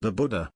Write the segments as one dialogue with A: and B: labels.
A: The Buddha.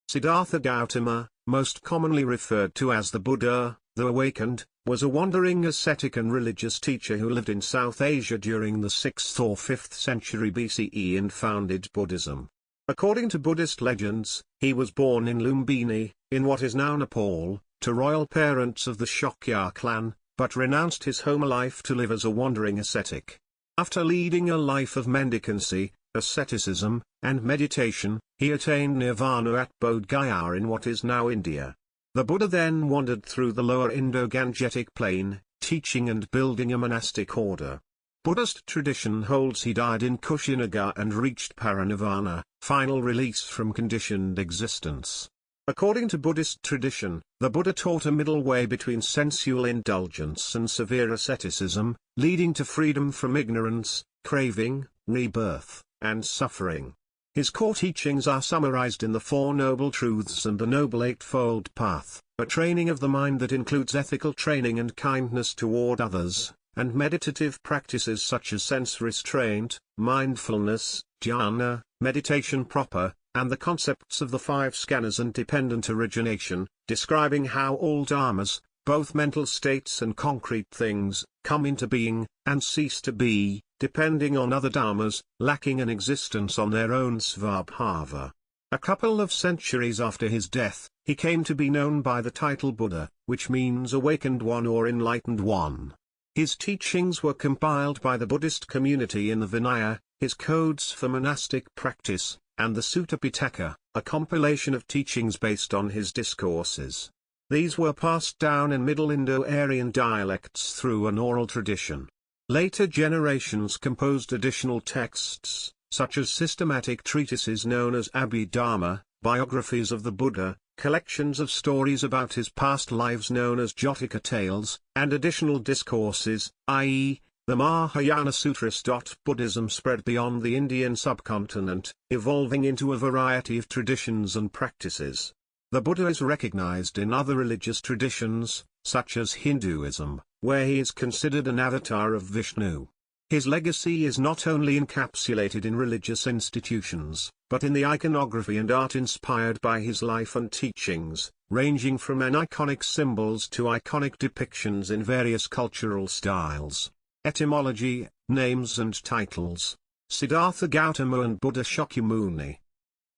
A: Siddhartha Gautama, most commonly referred to as the Buddha, the Awakened, was a wandering ascetic and religious teacher who lived in South Asia during the 6th or 5th century BCE and founded Buddhism. According to Buddhist legends, he was born in Lumbini, in what is now Nepal, to royal parents of the Shakya clan, but renounced his home life to live as a wandering ascetic. After leading a life of mendicancy, asceticism, and meditation, he attained nirvana at Bodh Gaya in what is now India. The Buddha then wandered through the lower Indo-Gangetic plain, teaching and building a monastic order. Buddhist tradition holds he died in Kushinagar and reached parinirvana, final release from conditioned existence. According to Buddhist tradition, the Buddha taught a middle way between sensual indulgence and severe asceticism, leading to freedom from ignorance, craving, rebirth, and suffering. His core teachings are summarized in the Four Noble Truths and the Noble Eightfold Path, a training of the mind that includes ethical training and kindness toward others, and meditative practices such as sense restraint, mindfulness, jhana, meditation proper, and the concepts of the 5 skandhas and dependent origination, describing how all dharmas, both mental states and concrete things, come into being, and cease to be, depending on other dharmas, lacking an existence on their own svabhava. A couple of centuries after his death, he came to be known by the title Buddha, which means awakened one or enlightened one. His teachings were compiled by the Buddhist community in the Vinaya, his codes for monastic practice, and the Sutta Pitaka, a compilation of teachings based on his discourses. These were passed down in Middle Indo-Aryan dialects through an oral tradition. Later generations composed additional texts, such as systematic treatises known as Abhidharma, biographies of the Buddha, collections of stories about his past lives known as Jataka tales, and additional discourses, i.e., the Mahayana Sutras. Buddhism spread beyond the Indian subcontinent, evolving into a variety of traditions and practices. The Buddha is recognized in other religious traditions, such as Hinduism, where he is considered an avatar of Vishnu. His legacy is not only encapsulated in religious institutions, but in the iconography and art inspired by his life and teachings, ranging from aniconic symbols to iconic depictions in various cultural styles. Etymology, names and titles. Siddhartha Gautama and Buddha Shakyamuni.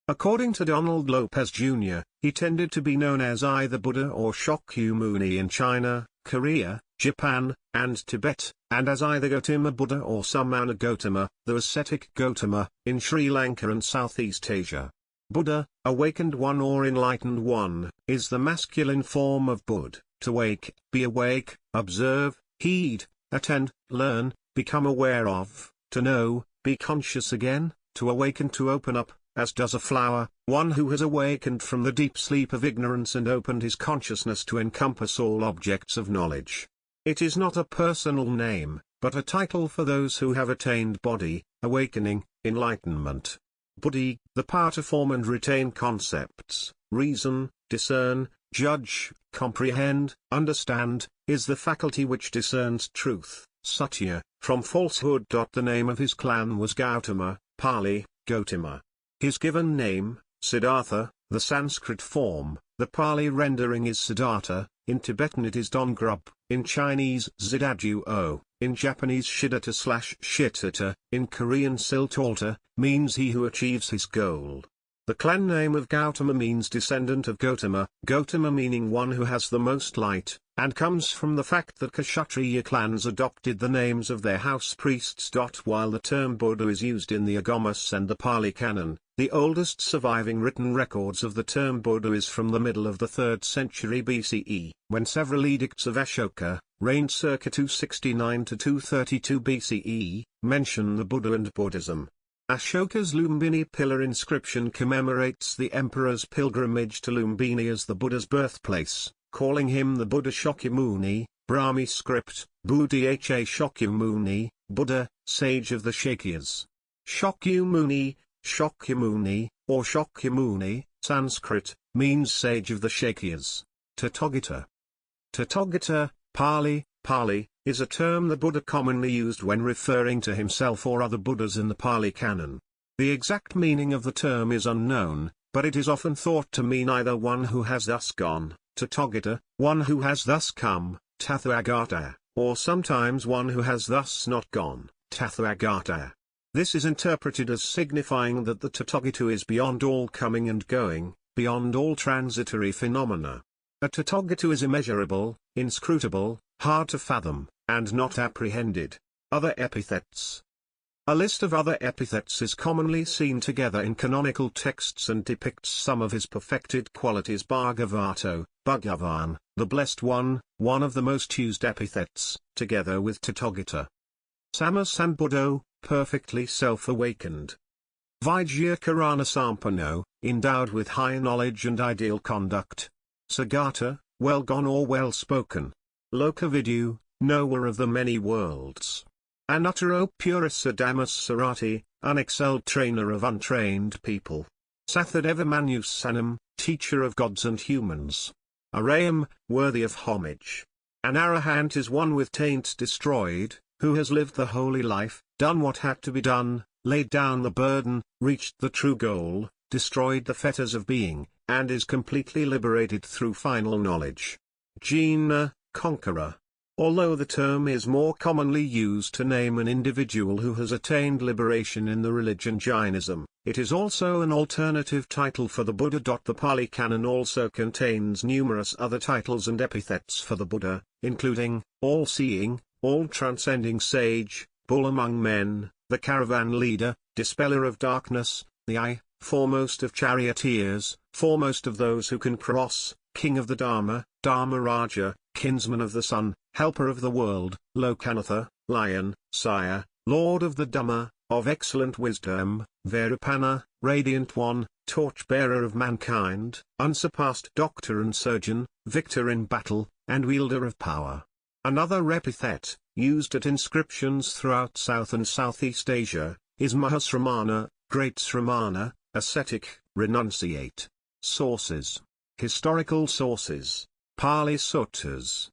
A: According to Donald Lopez Jr., he tended to be known as either Buddha or Shakyamuni in China, Korea, Japan, and Tibet, and as either Gautama Buddha or Samana Gautama, the ascetic Gautama, in Sri Lanka and Southeast Asia. Buddha, awakened one or enlightened one, is the masculine form of Bud, to wake, be awake, observe, heed, attend, learn, become aware of, to know, be conscious again, to awaken, to open up, as does a flower, one who has awakened from the deep sleep of ignorance and opened his consciousness to encompass all objects of knowledge. It is not a personal name, but a title for those who have attained bodhi, awakening, enlightenment. Buddhi, the power to form and retain concepts, reason, discern, judge, comprehend, understand, is the faculty which discerns truth, satya, from falsehood. The name of his clan was Gautama, Pali, Gautama. His given name, Siddhartha, the Sanskrit form, the Pali rendering is Siddhartha, in Tibetan it is Dongrub, in Chinese Zidadu, in Japanese Shidata/Shittata, in Korean Siltalta, means he who achieves his goal. The clan name of Gautama means descendant of Gautama, Gautama meaning one who has the most light, and comes from the fact that Kshatriya clans adopted the names of their house priests. While the term Buddha is used in the Agamas and the Pali Canon, the oldest surviving written records of the term Buddha is from the middle of the 3rd century BCE, when several edicts of Ashoka, reigned circa 269 to 232 BCE, mention the Buddha and Buddhism. Ashoka's Lumbini pillar inscription commemorates the emperor's pilgrimage to Lumbini as the Buddha's birthplace, calling him the Buddha Shakyamuni, Brahmi script, Buddha Shakyamuni, Buddha, sage of the Shakyas. Shakyamuni, Shakyamuni, or Shakyamuni, Sanskrit, means sage of the Shakyas. Tathāgata. Tathāgata, Pali, Pali, is a term the Buddha commonly used when referring to himself or other Buddhas in the Pali Canon. The exact meaning of the term is unknown, but it is often thought to mean either one who has thus gone, Tathāgata, one who has thus come, Tathāgata, or sometimes one who has thus not gone, Tathāgata. This is interpreted as signifying that the Tathāgata is beyond all coming and going, beyond all transitory phenomena. A Tathāgata is immeasurable, inscrutable, hard to fathom, and not apprehended. Other epithets. A list of other epithets is commonly seen together in canonical texts and depicts some of his perfected qualities. Bhagavato, Bhagavan, the Blessed One of the most used epithets, together with Tathāgata. Sammasambuddho, perfectly self-awakened. Vijayakarana Sampano, endowed with high knowledge and ideal conduct. Saṅgha, well gone or well spoken. Lokavidhu, knower of the many worlds. Anuttaro Purisa Dhammasarati, unexcelled trainer of untrained people. Sathadeva Manusanam, teacher of gods and humans. Arayam, worthy of homage. An arahant is one with taint destroyed, who has lived the holy life, done what had to be done, laid down the burden, reached the true goal, destroyed the fetters of being, and is completely liberated through final knowledge. Jina, conqueror. Although the term is more commonly used to name an individual who has attained liberation in the religion Jainism, it is also an alternative title for the Buddha. The Pali Canon also contains numerous other titles and epithets for the Buddha, including, all-seeing, all-transcending sage, bull among men, the caravan leader, dispeller of darkness, the eye, foremost of charioteers, foremost of those who can cross, king of the Dharma, Dharma Raja, kinsman of the sun, helper of the world, Lokanatha, lion, sire, lord of the Dhamma, of excellent wisdom, Vairopana, radiant one, torchbearer of mankind, unsurpassed doctor and surgeon, victor in battle, and wielder of power. Another epithet, used at inscriptions throughout South and Southeast Asia, is Mahasramana, great Sramana, ascetic, renunciate. Sources. Historical sources. Pali Suttas.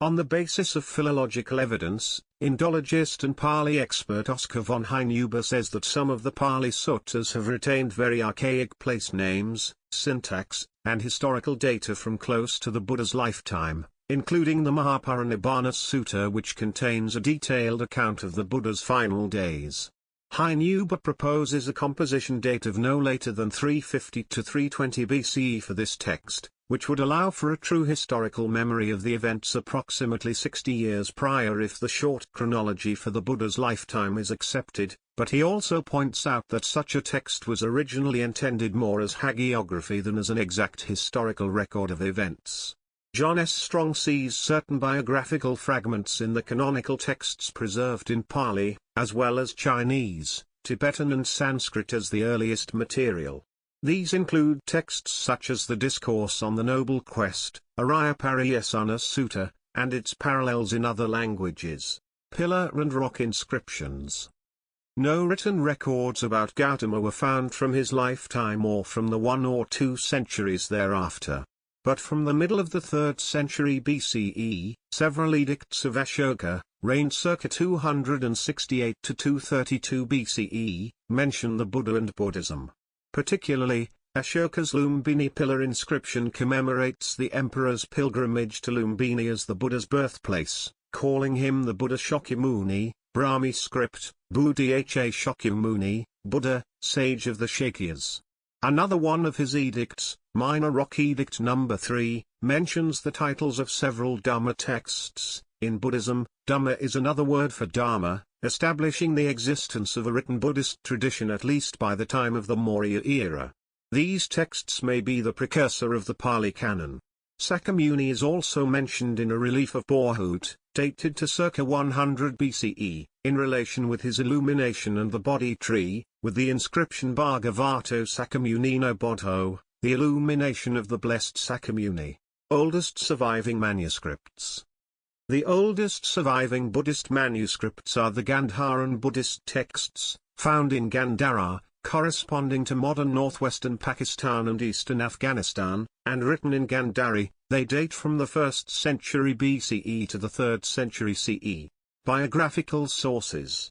A: On the basis of philological evidence, Indologist and Pali expert Oscar von Heinuber says that some of the Pali Suttas have retained very archaic place names, syntax, and historical data from close to the Buddha's lifetime, including the Mahaparinirvana Sutta, which contains a detailed account of the Buddha's final days. Heinuber proposes a composition date of no later than 350 to 320 BCE for this text, which would allow for a true historical memory of the events approximately 60 years prior if the short chronology for the Buddha's lifetime is accepted, but he also points out that such a text was originally intended more as hagiography than as an exact historical record of events. John S. Strong sees certain biographical fragments in the canonical texts preserved in Pali, as well as Chinese, Tibetan and Sanskrit as the earliest material. These include texts such as the Discourse on the Noble Quest, Ariyapariyasana Sutta, and its parallels in other languages. Pillar and rock inscriptions. No written records about Gautama were found from his lifetime or from the 1 or 2 centuries thereafter. But from the middle of the 3rd century BCE, several edicts of Ashoka, reigned circa 268 to 232 BCE, mention the Buddha and Buddhism. Particularly, Ashoka's Lumbini pillar inscription commemorates the emperor's pilgrimage to Lumbini as the Buddha's birthplace, calling him the Buddha Shakyamuni, Brahmi script, Buddha Shakyamuni, Buddha, sage of the Shakyas. Another one of his edicts, Minor Rock Edict No. 3, mentions the titles of several Dhamma texts. In Buddhism, Dhamma is another word for Dharma, establishing the existence of a written Buddhist tradition at least by the time of the Maurya era. These texts may be the precursor of the Pali Canon. Sakyamuni is also mentioned in a relief of Borhut, dated to circa 100 BCE, in relation with his illumination and the Bodhi tree, with the inscription Bhagavato Sakyamuni no Bodho, the illumination of the blessed Sakyamuni. Oldest surviving manuscripts. The oldest surviving Buddhist manuscripts are the Gandharan Buddhist texts, found in Gandhara, corresponding to modern northwestern Pakistan and eastern Afghanistan, and written in Gandhari. They date from the 1st century BCE to the 3rd century CE. Biographical sources.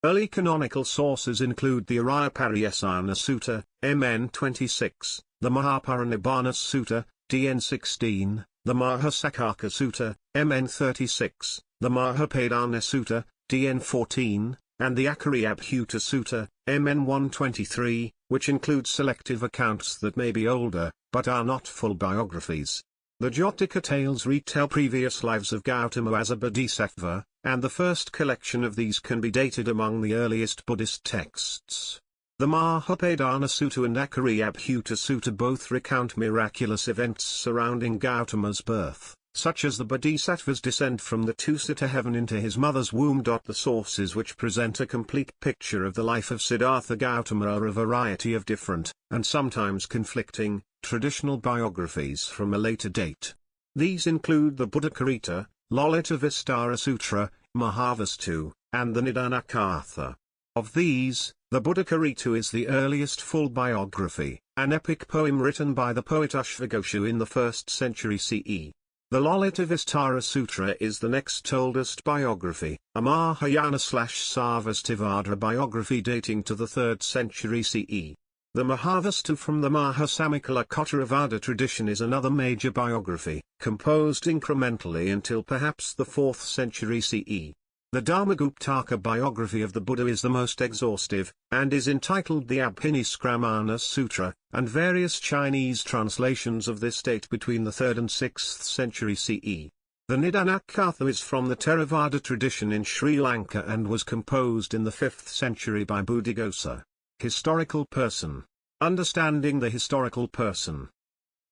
A: Early canonical sources include the Aryapariyasana Sutta, MN 26, the Mahaparinirvana Sutta, DN 16, the Mahasakaka Sutta, MN 36, the Mahapadana Sutta, DN 14, and the Akariyabhuta Sutta, MN 123, which includes selective accounts that may be older, but are not full biographies. The Jataka tales retell previous lives of Gautama as a bodhisattva, and the first collection of these can be dated among the earliest Buddhist texts. The Mahapadana Sutta and Akariyabhuta Sutta both recount miraculous events surrounding Gautama's birth, such as the bodhisattva's descent from the Tusa to heaven into his mother's womb. The sources which present a complete picture of the life of Siddhartha Gautama are a variety of different, and sometimes conflicting, traditional biographies from a later date. These include the Buddhacharita, Lalita Vistara Sutra, Mahavastu, and the Nidana-katha. Of these, the Buddhacharita is the earliest full biography, an epic poem written by the poet Ashvaghosha in the 1st century CE. The Lalita Vistara Sutra is the next oldest biography, a Mahayana/Sarvastivada biography dating to the 3rd century CE. The Mahavastu from the Mahasamikala Kottaravada tradition is another major biography, composed incrementally until perhaps the 4th century CE. The Dharmaguptaka biography of the Buddha is the most exhaustive, and is entitled the Abhiniskramana Sutra, and various Chinese translations of this date between the 3rd and 6th century CE. The Nidana-katha is from the Theravada tradition in Sri Lanka and was composed in the 5th century by Buddhaghosa. Historical person. Understanding the historical person.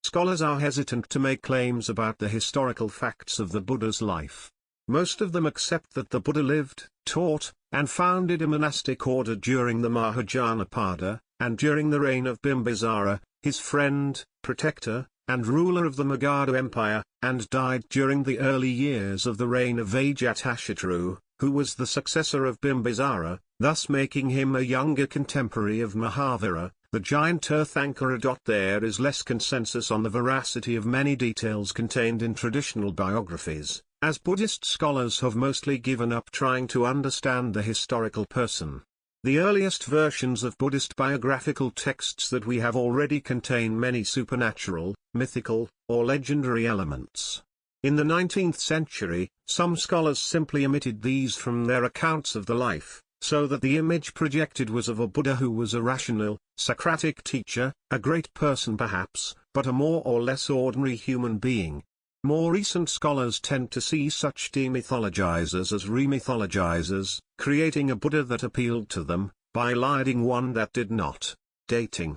A: Scholars are hesitant to make claims about the historical facts of the Buddha's life. Most of them accept that the Buddha lived, taught, and founded a monastic order during the Mahajanapada, and during the reign of Bimbisara, his friend, protector, and ruler of the Magadha Empire, and died during the early years of the reign of Ajatashatru, who was the successor of Bimbisara, thus making him a younger contemporary of Mahavira, the giant Tirthankara. There is less consensus on the veracity of many details contained in traditional biographies, as Buddhist scholars have mostly given up trying to understand the historical person. The earliest versions of Buddhist biographical texts that we have already contain many supernatural, mythical, or legendary elements. In the 19th century, some scholars simply omitted these from their accounts of the life, so that the image projected was of a Buddha who was a rational, Socratic teacher, a great person perhaps, but a more or less ordinary human being. More recent scholars tend to see such demythologizers as remythologizers, creating a Buddha that appealed to them, by eliding one that did not. Dating.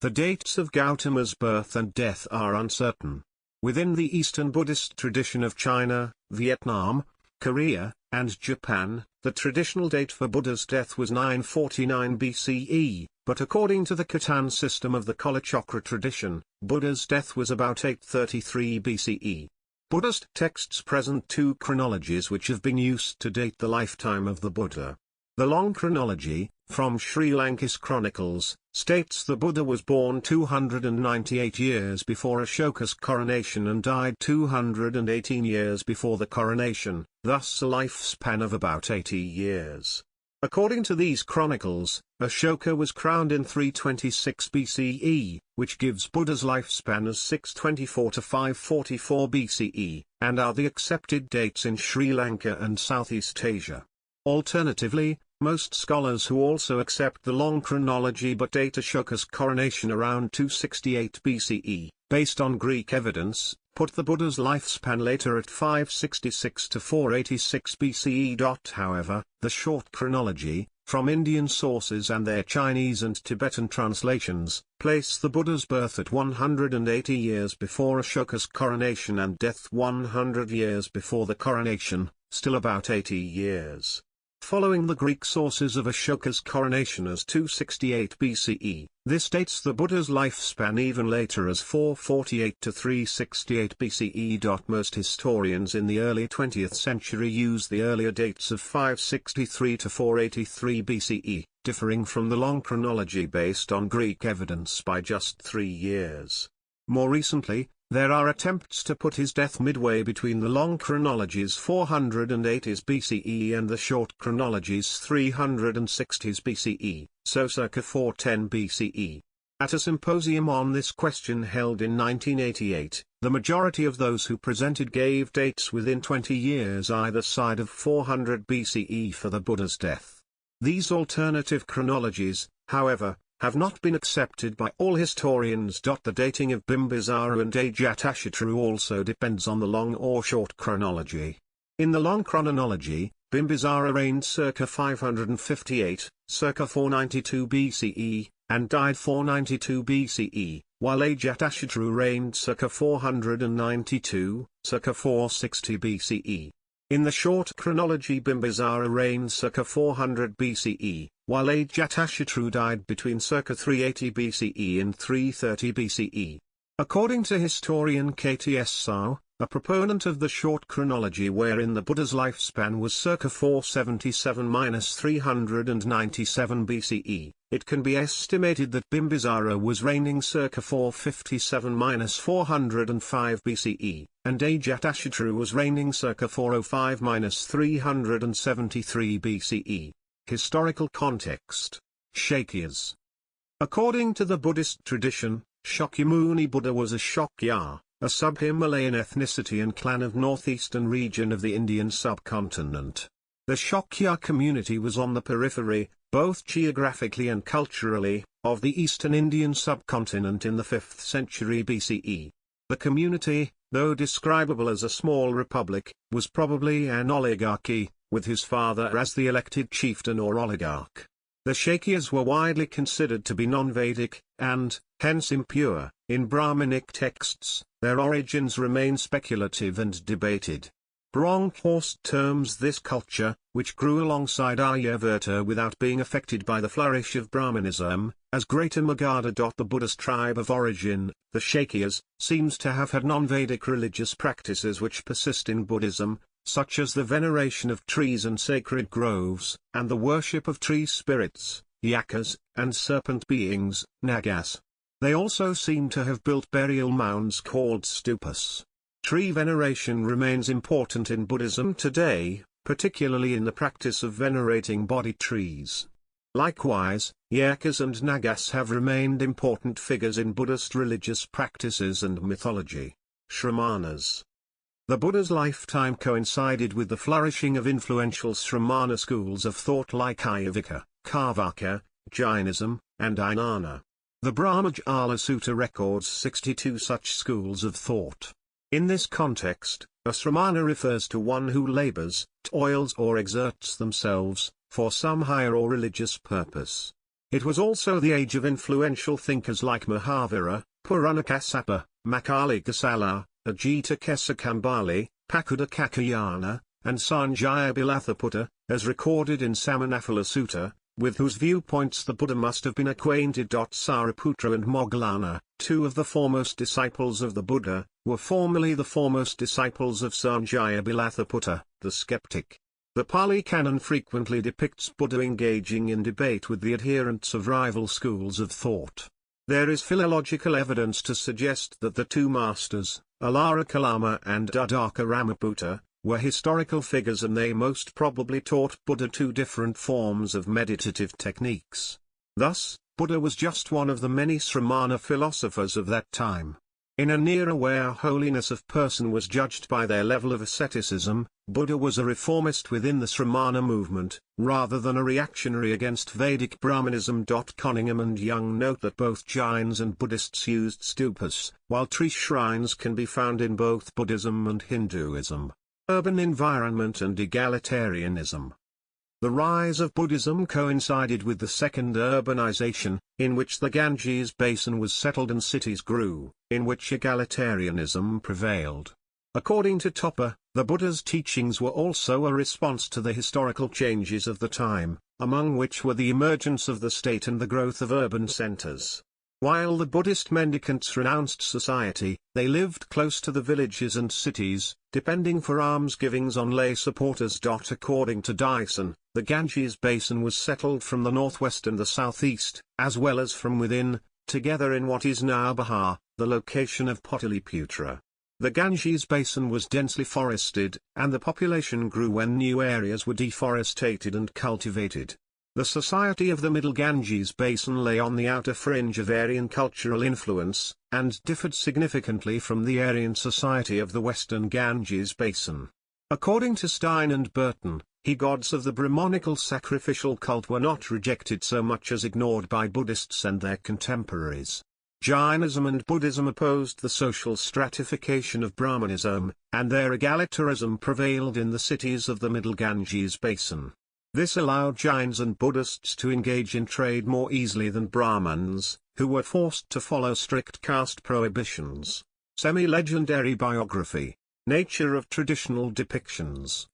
A: The dates of Gautama's birth and death are uncertain. Within the Eastern Buddhist tradition of China, Vietnam, Korea, and Japan, the traditional date for Buddha's death was 949 BCE, but according to the Khatan system of the Kalachakra tradition, Buddha's death was about 833 BCE. Buddhist texts present two chronologies which have been used to date the lifetime of the Buddha. The long chronology, from Sri Lanka's chronicles, states the Buddha was born 298 years before Ashoka's coronation and died 218 years before the coronation, thus a lifespan of about 80 years. According to these chronicles, Ashoka was crowned in 326 BCE, which gives Buddha's lifespan as 624 to 544 BCE, and are the accepted dates in Sri Lanka and Southeast Asia. Alternatively, most scholars who also accept the long chronology but date Ashoka's coronation around 268 BCE, based on Greek evidence, put the Buddha's lifespan later at 566 to 486 BCE. However, the short chronology, from Indian sources and their Chinese and Tibetan translations, place the Buddha's birth at 180 years before Ashoka's coronation and death 100 years before the coronation, still about 80 years. Following the Greek sources of Ashoka's coronation as 268 BCE, this dates the Buddha's lifespan even later as 448 to 368 BCE. Most historians in the early 20th century use the earlier dates of 563 to 483 BCE, differing from the long chronology based on Greek evidence by just 3 years. More recently, There are attempts to put his death midway between the long chronologies 480s BCE and the short chronologies 360s BCE, so circa 410 BCE. At a symposium on this question held in 1988, the majority of those who presented gave dates within 20 years either side of 400 BCE for the Buddha's death. These alternative chronologies, however, have not been accepted by all historians. The dating of Bimbisara and Ajatashatru also depends on the long or short chronology. In the long chronology, Bimbisara reigned circa 558, circa 492 BCE, and died 492 BCE, while Ajatashatru reigned circa 492, circa 460 BCE. In the short chronology, Bimbisara reigned circa 400 BCE, while Ajatashatru died between circa 380 BCE and 330 BCE. According to historian K.T.S. Sao, a proponent of the short chronology wherein the Buddha's lifespan was circa 477–397 BCE, it can be estimated that Bimbisara was reigning circa 457–405 BCE, and Ajatashatru was reigning circa 405–373 BCE. Historical context. Shakyas. According to the Buddhist tradition, Shakyamuni Buddha was a Shakya, a sub-Himalayan ethnicity and clan of northeastern region of the Indian subcontinent. The Shakya community was on the periphery, both geographically and culturally, of the eastern Indian subcontinent in the 5th century BCE. The community, though describable as a small republic, was probably an oligarchy, with his father as the elected chieftain or oligarch. The Shakyas were widely considered to be non-Vedic, and, hence impure. In Brahminic texts, their origins remain speculative and debated. Bronkhorst terms this culture, which grew alongside Aryavarta without being affected by the flourish of Brahmanism, as Greater Magadha. The Buddha's tribe of origin, the Shakyas, seems to have had non-Vedic religious practices which persist in Buddhism, such as the veneration of trees and sacred groves, and the worship of tree spirits, yakas, and serpent beings, nagas. They also seem to have built burial mounds called stupas. Tree veneration remains important in Buddhism today, particularly in the practice of venerating Bodhi trees. Likewise, yakas and nagas have remained important figures in Buddhist religious practices and mythology. Shramanas. The Buddha's lifetime coincided with the flourishing of influential Sramana schools of thought like Ayurveda, Carvaka, Jainism, and Jnana. The Brahmajala Sutta records 62 such schools of thought. In this context, a Sramana refers to one who labors, toils or exerts themselves, for some higher or religious purpose. It was also the age of influential thinkers like Mahavira, Purana-Kassapa, Makali-Gasala, Ajita Kesakambali, Pakuda Kakayana, and Sanjaya Bilathaputta, as recorded in Samanaphala Sutta, with whose viewpoints the Buddha must have been acquainted. Sariputra and Moggallana, two of the foremost disciples of the Buddha, were formerly the foremost disciples of Sanjaya Bilathaputta, the skeptic. The Pali Canon frequently depicts Buddha engaging in debate with the adherents of rival schools of thought. There is philological evidence to suggest that the two masters, Alara Kalama and Uddaka Ramaputta, were historical figures, and they most probably taught Buddha two different forms of meditative techniques. Thus, Buddha was just one of the many Sramana philosophers of that time. In an era where holiness of person was judged by their level of asceticism, Buddha was a reformist within the Sramana movement, rather than a reactionary against Vedic Brahmanism. Conningham and Young note that both Jains and Buddhists used stupas, while tree shrines can be found in both Buddhism and Hinduism. Urban environment and egalitarianism. The rise of Buddhism coincided with the second urbanization, in which the Ganges basin was settled and cities grew, in which egalitarianism prevailed. According to Topper, the Buddha's teachings were also a response to the historical changes of the time, among which were the emergence of the state and the growth of urban centers. While the Buddhist mendicants renounced society, they lived close to the villages and cities, depending for almsgivings on lay supporters. According to Dyson, the Ganges basin was settled from the northwest and the southeast, as well as from within, together in what is now Bihar, the location of Pataliputra. The Ganges basin was densely forested, and the population grew when new areas were deforested and cultivated. The society of the Middle Ganges basin lay on the outer fringe of Aryan cultural influence, and differed significantly from the Aryan society of the Western Ganges basin. According to Stein and Burton, gods of the Brahmanical sacrificial cult were not rejected so much as ignored by Buddhists and their contemporaries. Jainism and Buddhism opposed the social stratification of Brahmanism, and their egalitarism prevailed in the cities of the Middle Ganges basin. This allowed Jains and Buddhists to engage in trade more easily than Brahmins, who were forced to follow strict caste prohibitions. Semi-legendary biography. Nature of traditional depictions.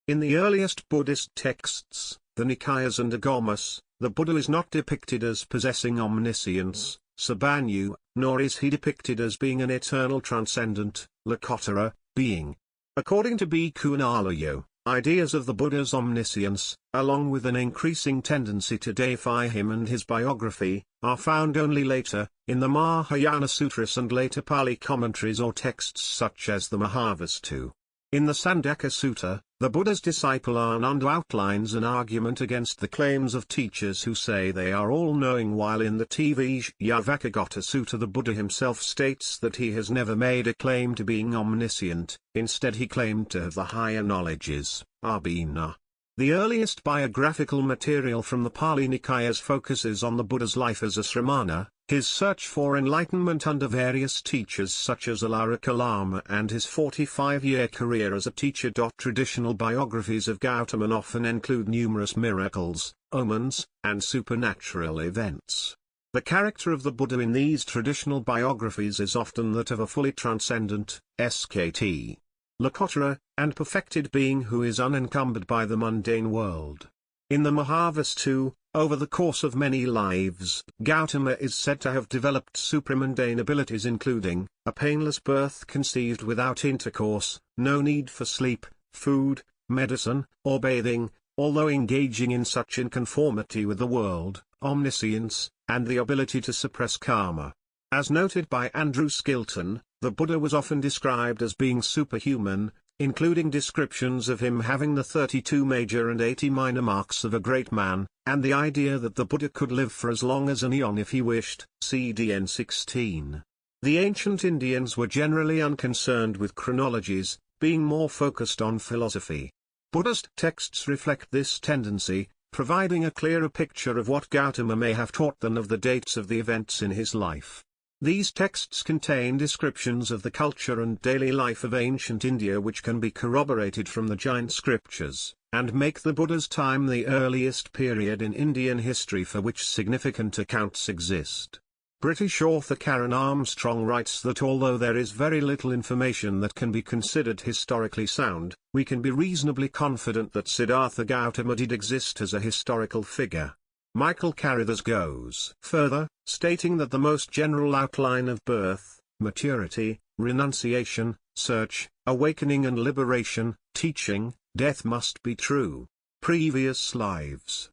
A: In the earliest Buddhist texts, the Nikayas and Agamas, the Buddha is not depicted as possessing omniscience, Sabbanyu, nor is he depicted as being an eternal transcendent, Lakotara, being. According to bhikkhunī, ideas of the Buddha's omniscience, along with an increasing tendency to deify him and his biography, are found only later, in the Mahayana Sutras and later Pali commentaries or texts such as the Mahavastu. In the Sandaka Sutta, the Buddha's disciple Ananda outlines an argument against the claims of teachers who say they are all-knowing, while in the Tathāgata Sutta the Buddha himself states that he has never made a claim to being omniscient, instead he claimed to have the higher knowledges, abhina. The earliest biographical material from the Pali Nikayas focuses on the Buddha's life as a sramana, his search for enlightenment under various teachers such as Alaraka and his 45-year career as a teacher. Traditional biographies of Gautama often include numerous miracles, omens, and supernatural events. The character of the Buddha in these traditional biographies is often that of a fully transcendent, skt. Lakotara, and perfected being who is unencumbered by the mundane world. In the Mahavastu, over the course of many lives, Gautama is said to have developed supramundane abilities including, a painless birth conceived without intercourse, no need for sleep, food, medicine, or bathing, although engaging in such in conformity with the world, omniscience, and the ability to suppress karma. As noted by Andrew Skilton, the Buddha was often described as being superhuman, including descriptions of him having the 32 major and 80 minor marks of a great man, and the idea that the Buddha could live for as long as an eon if he wished, CDN 16. The ancient Indians were generally unconcerned with chronologies, being more focused on philosophy. Buddhist texts reflect this tendency, providing a clearer picture of what Gautama may have taught than of the dates of the events in his life. These texts contain descriptions of the culture and daily life of ancient India which can be corroborated from the Jain scriptures, and make the Buddha's time the earliest period in Indian history for which significant accounts exist. British author Karen Armstrong writes that although there is very little information that can be considered historically sound, we can be reasonably confident that Siddhartha Gautama did exist as a historical figure. Michael Carruthers goes further, stating that the most general outline of birth, maturity, renunciation, search, awakening and liberation, teaching, death must be true. Previous lives.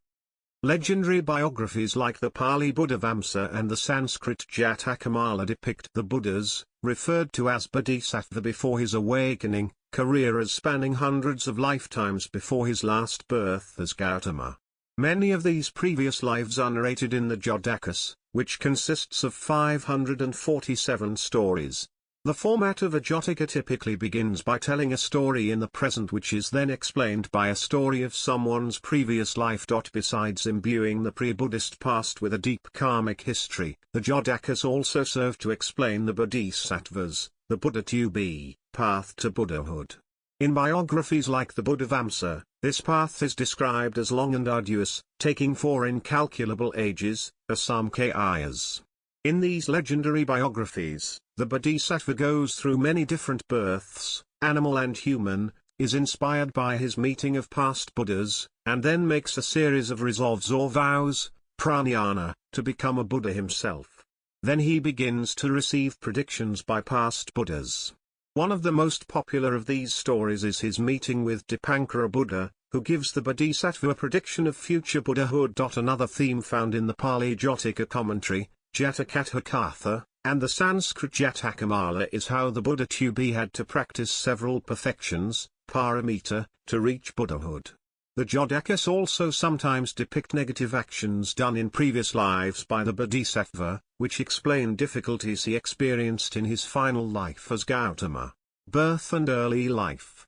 A: Legendary biographies like the Pali Buddhavamsa and the Sanskrit Jatakamala depict the Buddhas, referred to as Bodhisattva before his awakening, career as spanning hundreds of lifetimes before his last birth as Gautama. Many of these previous lives are narrated in the Jatakas, which consists of 547 stories. The format of a Jataka typically begins by telling a story in the present which is then explained by a story of someone's previous life. Besides imbuing the pre-Buddhist past with a deep karmic history, the Jatakas also serve to explain the Bodhisattvas, the Buddha to be, path to Buddhahood. In biographies like the Buddhavamsa, this path is described as long and arduous, taking 4 incalculable ages, asamkhayas. In these legendary biographies, the Bodhisattva goes through many different births, animal and human, is inspired by his meeting of past Buddhas, and then makes a series of resolves or vows, pranayana, to become a Buddha himself. Then he begins to receive predictions by past Buddhas. One of the most popular of these stories is his meeting with Dipankara Buddha, who gives the Bodhisattva a prediction of future Buddhahood. Another theme found in the Pali Jataka commentary, Jatakatha, and the Sanskrit Jatakamala is how the Buddha to be had to practice several perfections, paramita, to reach Buddhahood. The Jodakas also sometimes depict negative actions done in previous lives by the Bodhisattva, which explain difficulties he experienced in his final life as Gautama. Birth and early life.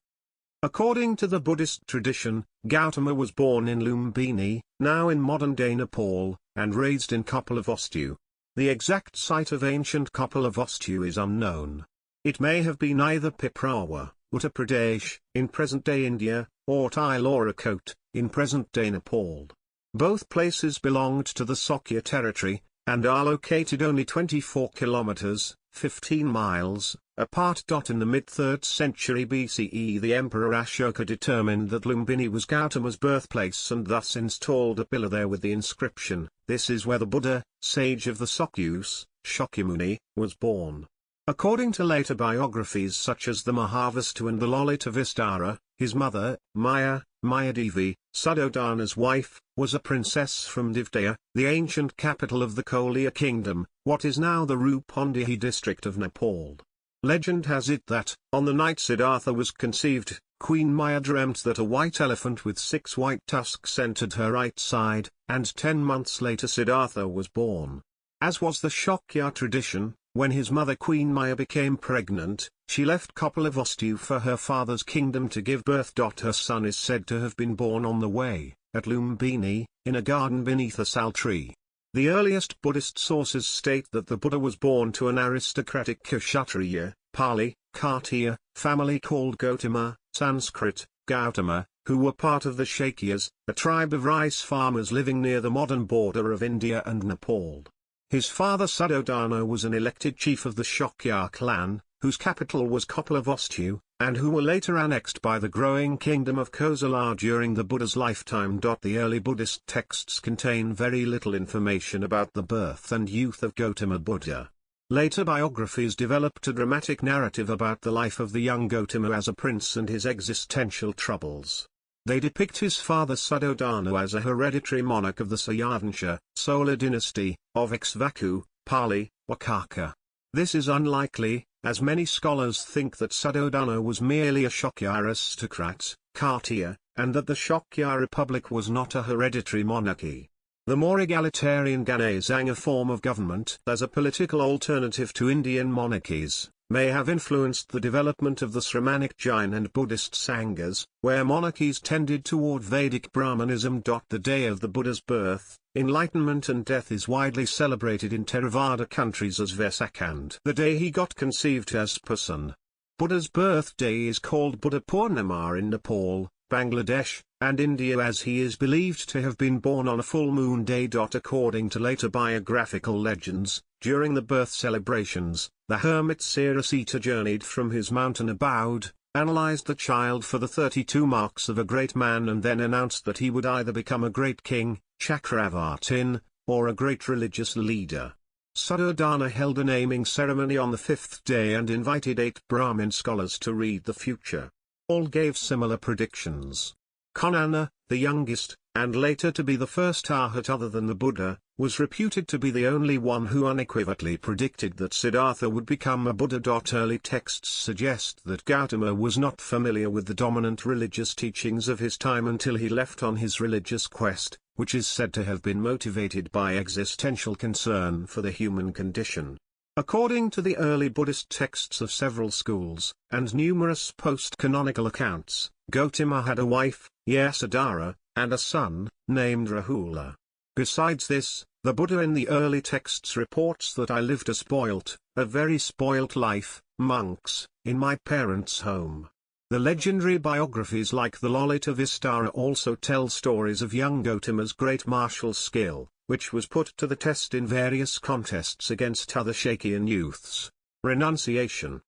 A: According to the Buddhist tradition, Gautama was born in Lumbini, now in modern-day Nepal, and raised in Kapilavastu. The exact site of ancient Kapilavastu is unknown. It may have been either Piprawa, Uttar Pradesh, in present-day India, or Tilarakot, in present-day Nepal. Both places belonged to the Sakya territory, and are located only 24 kilometers, 15 miles, apart. In the mid-3rd century BCE the Emperor Ashoka determined that Lumbini was Gautama's birthplace and thus installed a pillar there with the inscription, "This is where the Buddha, sage of the Sakyus, Shakyamuni, was born." According to later biographies such as the Mahavastu and the Lalita Vistara, his mother, Mayadevi, Suddhodana's wife, was a princess from Divdaya, the ancient capital of the Kolya kingdom, what is now the Rupandehi district of Nepal. Legend has it that, on the night Siddhartha was conceived, Queen Maya dreamt that a white elephant with 6 white tusks entered her right side, and 10 months later Siddhartha was born. As was the Shakya tradition, when his mother Queen Maya became pregnant, she left Kapilavastu for her father's kingdom to give birth. Her son is said to have been born on the way, at Lumbini, in a garden beneath a sal tree. The earliest Buddhist sources state that the Buddha was born to an aristocratic Kshatriya, Pali, Kartiya, family called Gotama, Sanskrit, Gautama, who were part of the Shakyas, a tribe of rice farmers living near the modern border of India and Nepal. His father Suddhodana was an elected chief of the Shakya clan, whose capital was Kapilavastu, and who were later annexed by the growing kingdom of Kosala during the Buddha's lifetime. The early Buddhist texts contain very little information about the birth and youth of Gautama Buddha. Later biographies developed a dramatic narrative about the life of the young Gautama as a prince and his existential troubles. They depict his father Suddhodana as a hereditary monarch of the Sayavansha, Solar dynasty, of Ikshvaku, Pali, Wakaka. This is unlikely, as many scholars think that Suddhodana was merely a Shakya aristocrat, Kartiya, and that the Shakya Republic was not a hereditary monarchy. The more egalitarian Ganasanga form of government as a political alternative to Indian monarchies, may have influenced the development of the Sramanic Jain and Buddhist Sanghas, where monarchies tended toward Vedic Brahmanism. The day of the Buddha's birth, enlightenment and death is widely celebrated in Theravada countries as Vesak, and the day he got conceived as Pusan. Buddha's birthday is called Buddha Purnima in Nepal, Bangladesh, and India, as he is believed to have been born on a full moon day. According to later biographical legends, during the birth celebrations, the hermit Sarasita journeyed from his mountain abode, analyzed the child for the 32 marks of a great man, and then announced that he would either become a great king, Chakravartin, or a great religious leader. Suddhodana held a naming ceremony on the 5th day and invited 8 Brahmin scholars to read the future. All gave similar predictions. Konana, the youngest, and later to be the first arhat other than the Buddha, was reputed to be the only one who unequivocally predicted that Siddhartha would become a Buddha. Early texts suggest that Gautama was not familiar with the dominant religious teachings of his time until he left on his religious quest, which is said to have been motivated by existential concern for the human condition. According to the early Buddhist texts of several schools, and numerous post-canonical accounts, Gautama had a wife, Yasodhara, and a son, named Rahula. Besides this, the Buddha in the early texts reports that I lived a very spoilt life, monks, in my parents' home. The legendary biographies like the Lalita Vistara also tell stories of young Gautama's great martial skill, which was put to the test in various contests against other Shakyan youths. Renunciation.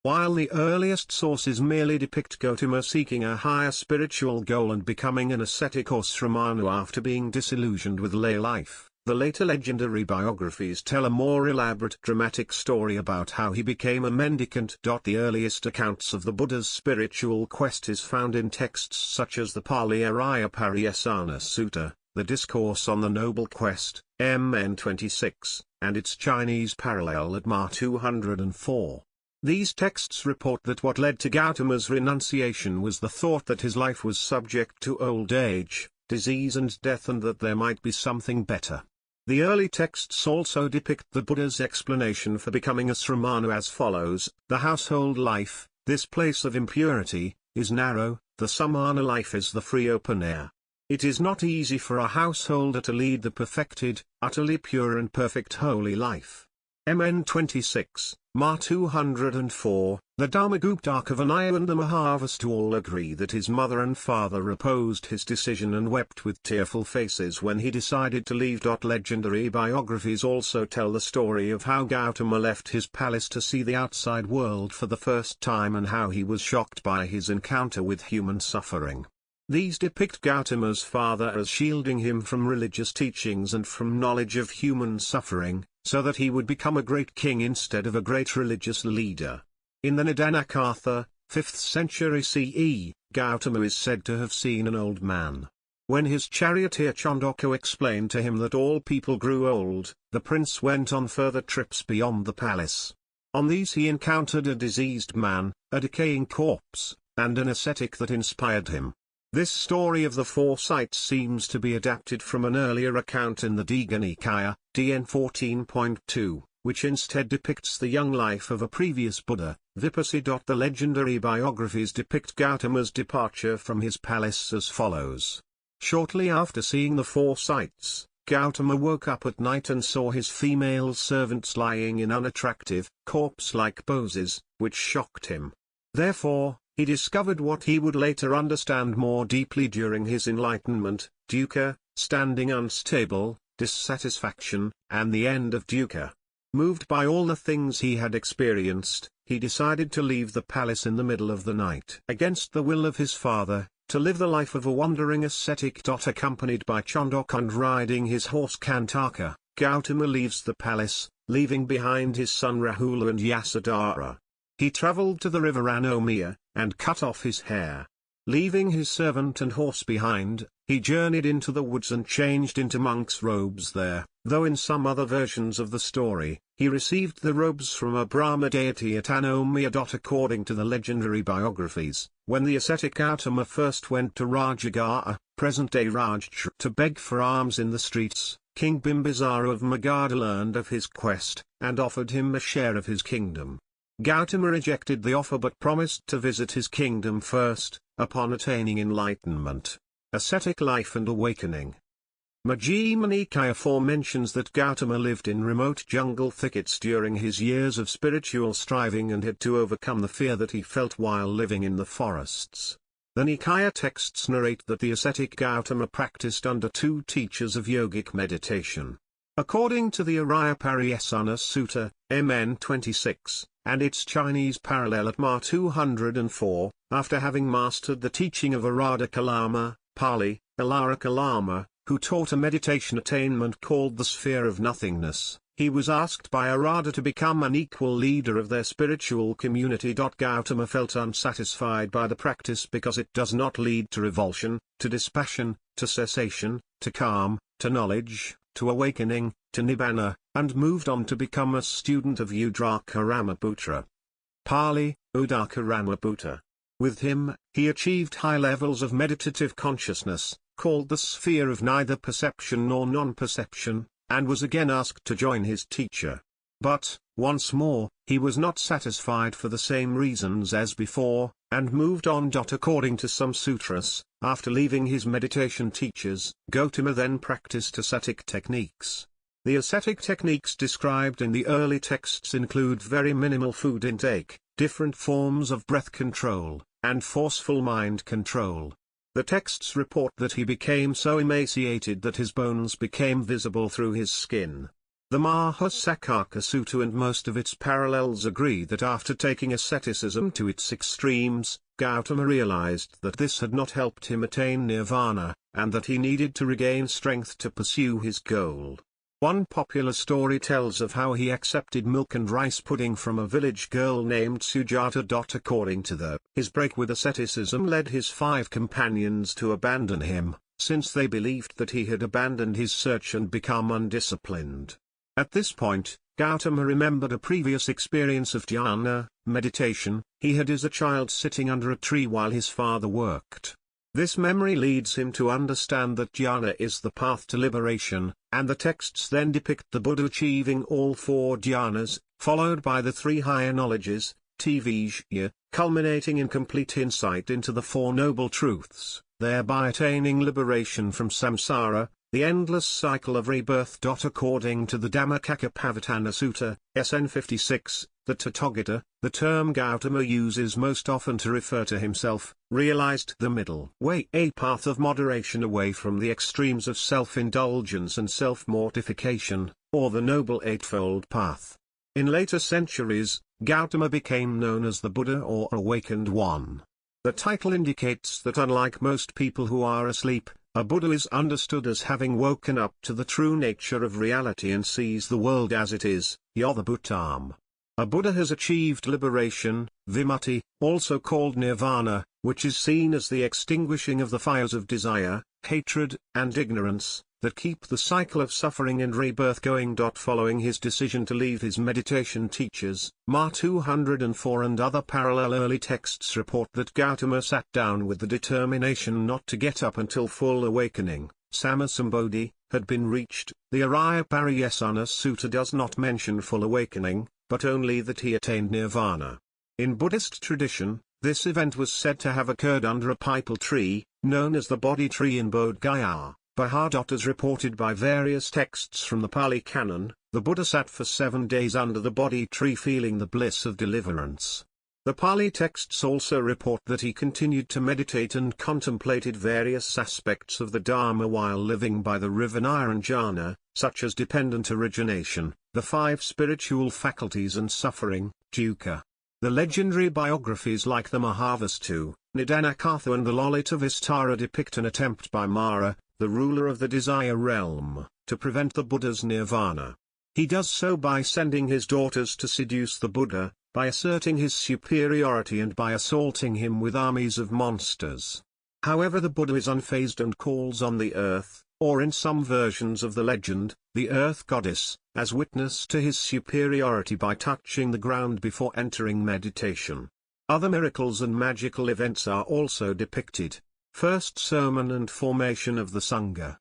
A: While the earliest sources merely depict Gautama seeking a higher spiritual goal and becoming an ascetic or sramana after being disillusioned with lay life, the later legendary biographies tell a more elaborate dramatic story about how he became a mendicant. The earliest accounts of the Buddha's spiritual quest is found in texts such as the Pali Arya Pariyasana Sutta, the Discourse on the Noble Quest, MN 26, and its Chinese parallel at Ma 204. These texts report that what led to Gautama's renunciation was the thought that his life was subject to old age, disease and death, and that there might be something better. The early texts also depict the Buddha's explanation for becoming a sramana as follows: the household life, this place of impurity, is narrow, the samana life is the free open air. It is not easy for a householder to lead the perfected, utterly pure and perfect holy life. MN 26, Ma 204, the Dharmaguptaka Vinaya and the Mahavasta all agree that his mother and father opposed his decision and wept with tearful faces when he decided to leave. Legendary biographies also tell the story of how Gautama left his palace to see the outside world for the first time and how he was shocked by his encounter with human suffering. These depict Gautama's father as shielding him from religious teachings and from knowledge of human suffering, so that he would become a great king instead of a great religious leader. In the Nidanakatha, 5th century CE, Gautama is said to have seen an old man. When his charioteer Chandaka explained to him that all people grew old, the prince went on further trips beyond the palace. On these he encountered a diseased man, a decaying corpse, and an ascetic that inspired him. This story of the four sights seems to be adapted from an earlier account in the Digha Nikaya, DN 14.2, which instead depicts the young life of a previous Buddha, Vipassi. The legendary biographies depict Gautama's departure from his palace as follows. Shortly after seeing the four sights, Gautama woke up at night and saw his female servants lying in unattractive, corpse-like poses, which shocked him. Therefore, he discovered what he would later understand more deeply during his enlightenment: dukkha, standing unstable, dissatisfaction, and the end of dukkha. Moved by all the things he had experienced, he decided to leave the palace in the middle of the night. Against the will of his father, to live the life of a wandering ascetic. Accompanied by Chandaka and riding his horse Kantaka, Gautama leaves the palace, leaving behind his son Rahula and Yasodhara. He travelled to the river Anomia, and cut off his hair. Leaving his servant and horse behind, he journeyed into the woods and changed into monk's robes there, though in some other versions of the story, he received the robes from a Brahma deity at Anomia. According to the legendary biographies, when the ascetic Gautama first went to Rajagaha, present-day Rajachitra, to beg for alms in the streets, King Bimbisara of Magadha learned of his quest, and offered him a share of his kingdom. Gautama rejected the offer but promised to visit his kingdom first, upon attaining enlightenment. Ascetic life and awakening. Majjhima Nikaya 4 mentions that Gautama lived in remote jungle thickets during his years of spiritual striving and had to overcome the fear that he felt while living in the forests. The Nikaya texts narrate that the ascetic Gautama practiced under 2 teachers of yogic meditation. According to the Araya Pariyasana Sutta, MN 26, and its Chinese parallel at Ma 204, after having mastered the teaching of Arada Kalama, Pali, Alara Kalama, who taught a meditation attainment called the sphere of nothingness, he was asked by Arada to become an equal leader of their spiritual community. Gautama felt unsatisfied by the practice because it does not lead to revulsion, to dispassion, to cessation, to calm, to knowledge, to awakening, to nibbana, and moved on to become a student of Udraka Ramaputra. Pali, Udaka Ramaputra. With him, he achieved high levels of meditative consciousness, called the sphere of neither perception nor non-perception, and was again asked to join his teacher. But, once more, he was not satisfied for the same reasons as before, and moved on. According to some sutras, after leaving his meditation teachers, Gautama then practiced ascetic techniques. The ascetic techniques described in the early texts include very minimal food intake, different forms of breath control, and forceful mind control. The texts report that he became so emaciated that his bones became visible through his skin. The Mahasakaka Sutta and most of its parallels agree that after taking asceticism to its extremes, Gautama realized that this had not helped him attain nirvana, and that he needed to regain strength to pursue his goal. One popular story tells of how he accepted milk and rice pudding from a village girl named Sujata. According to his break with asceticism led his 5 companions to abandon him, since they believed that he had abandoned his search and become undisciplined. At this point, Gautama remembered a previous experience of dhyana, meditation. He had as a child sitting under a tree while his father worked. This memory leads him to understand that dhyana is the path to liberation, and the texts then depict the Buddha achieving all four dhyanas, followed by the three higher knowledges, Tivijñā, culminating in complete insight into the Four Noble Truths, thereby attaining liberation from samsara, the endless cycle of rebirth. According to the Dhammacakkappavattana Sutta, SN 56, the Tathāgata, the term Gautama uses most often to refer to himself, realized the middle way, a path of moderation away from the extremes of self-indulgence and self-mortification, or the Noble Eightfold Path. In later centuries, Gautama became known as the Buddha or Awakened One. The title indicates that unlike most people who are asleep, a Buddha is understood as having woken up to the true nature of reality and sees the world as it is, yatha bhutam. A Buddha has achieved liberation, vimutti, also called nirvana, which is seen as the extinguishing of the fires of desire, hatred, and ignorance, that keep the cycle of suffering and rebirth going. Following his decision to leave his meditation teachers, Ma 204 and other parallel early texts report that Gautama sat down with the determination not to get up until full awakening, Sammasambodhi, had been reached. The Araya Pariyesana Sutta does not mention full awakening, but only that he attained nirvana. In Buddhist tradition, this event was said to have occurred under a pipal tree, known as the Bodhi tree in Bodh Gaya. As reported by various texts from the Pali Canon, the Buddha sat for 7 days under the Bodhi tree feeling the bliss of deliverance. The Pali texts also report that he continued to meditate and contemplated various aspects of the Dharma while living by the river Niranjana, such as dependent origination, the 5 spiritual faculties and suffering, dukkha. The legendary biographies like the Mahavastu, Nidanakatha and the Lalita Vistara depict an attempt by Mara, the ruler of the desire realm, to prevent the Buddha's nirvana. He does so by sending his daughters to seduce the Buddha, by asserting his superiority and by assaulting him with armies of monsters. However, the Buddha is unfazed and calls on the earth, or in some versions of the legend, the earth goddess, as witness to his superiority by touching the ground before entering meditation. Other miracles and magical events are also depicted. First sermon and formation of the saṅgha.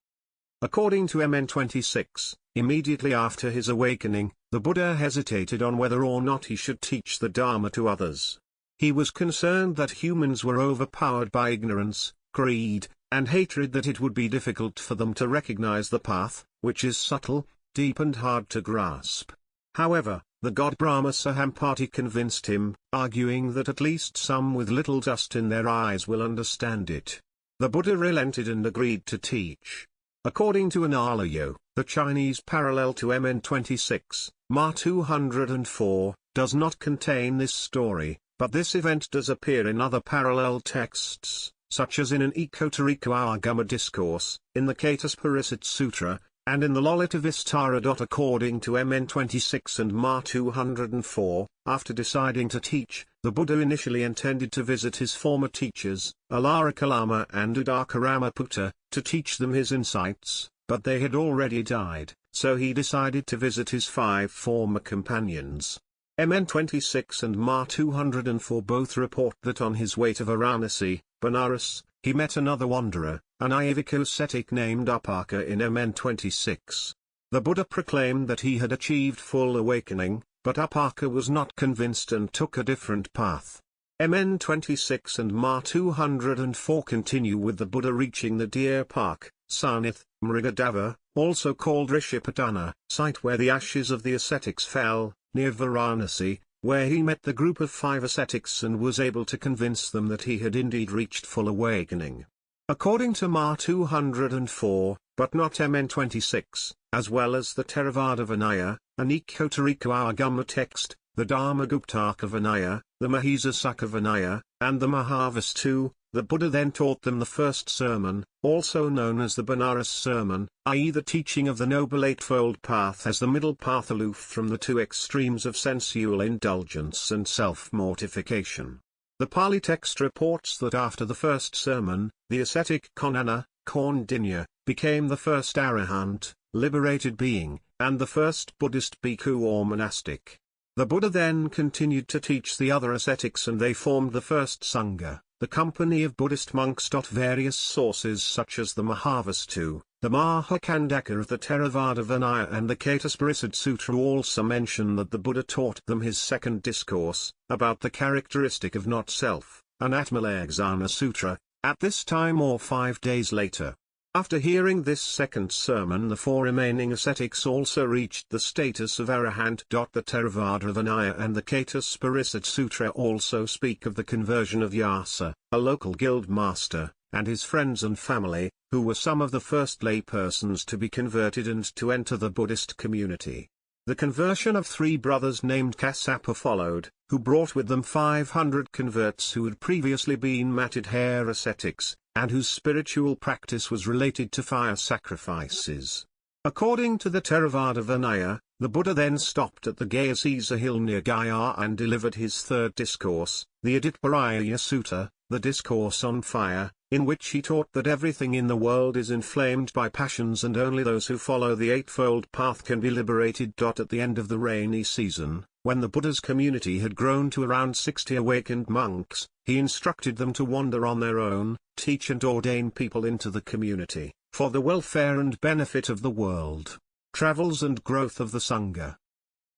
A: According to MN 26, immediately after his awakening, the Buddha hesitated on whether or not he should teach the Dharma to others. He was concerned that humans were overpowered by ignorance, greed, and hatred, that it would be difficult for them to recognize the path, which is subtle, deep and hard to grasp. However, the god Brahma Sahampati convinced him, arguing that at least some with little dust in their eyes will understand it. The Buddha relented and agreed to teach. According to an Aloud, the Chinese parallel to MN 26, Ma 204, does not contain this story, but this event does appear in other parallel texts, such as in an Ekotariko Agama discourse, in the Katasparisat Sutra, and in the Lalita Vistara. According to MN 26 and Ma 204, after deciding to teach, the Buddha initially intended to visit his former teachers, Alarikalama and Udakaramaputra, to teach them his insights, but they had already died, so he decided to visit his 5 former companions. MN 26 and Ma 204 both report that on his way to Varanasi, Benares, he met another wanderer, an Ayavika ascetic named Upaka in MN 26. The Buddha proclaimed that he had achieved full awakening, but Upaka was not convinced and took a different path. MN 26 and Ma 204 continue with the Buddha reaching the Deer Park, Sarnath, Mrigadava, also called Rishipatana, site where the ashes of the ascetics fell, near Varanasi, where he met the group of 5 ascetics and was able to convince them that he had indeed reached full awakening. According to Ma 204, but not MN 26, as well as the Theravada Vinaya, an Ekotariko Agama text, the Dharmaguptaka Vinaya, the Mahīsasaka Vinaya, and the Mahavastu, the Buddha then taught them the first sermon, also known as the Benares sermon, i.e. the teaching of the Noble Eightfold Path as the middle path aloof from the 2 extremes of sensual indulgence and self-mortification. The Pali text reports that after the first sermon, the ascetic Konana, Kaundinya, became the first arahant, liberated being, and the first Buddhist bhikkhu or monastic. The Buddha then continued to teach the other ascetics and they formed the first saṅgha, the company of Buddhist monks. Various sources such as the Mahavastu, the Mahakandaka of the Theravada Vinaya and the Catasparissad Sutra also mention that the Buddha taught them his second discourse, about the characteristic of not-self, an Atmalekshana Sutra, at this time or 5 days later. After hearing this second sermon the 4 remaining ascetics also reached the status of arahant. The Theravada Vinaya and the Catasparissad Sutra also speak of the conversion of Yasa, a local guild master, and his friends and family, who were some of the first lay persons to be converted and to enter the Buddhist community. The conversion of 3 brothers named Kassapa followed, who brought with them 500 converts who had previously been matted hair ascetics, and whose spiritual practice was related to fire sacrifices. According to the Theravada Vinaya, the Buddha then stopped at the Gayasisa hill near Gaya and delivered his third discourse, the Aditparaya Sutta, the discourse on fire, in which he taught that everything in the world is inflamed by passions and only those who follow the eightfold path can be liberated. At the end of the rainy season, when the Buddha's community had grown to around 60 awakened monks, he instructed them to wander on their own, teach and ordain people into the community, for the welfare and benefit of the world, travels and growth of the saṅgha.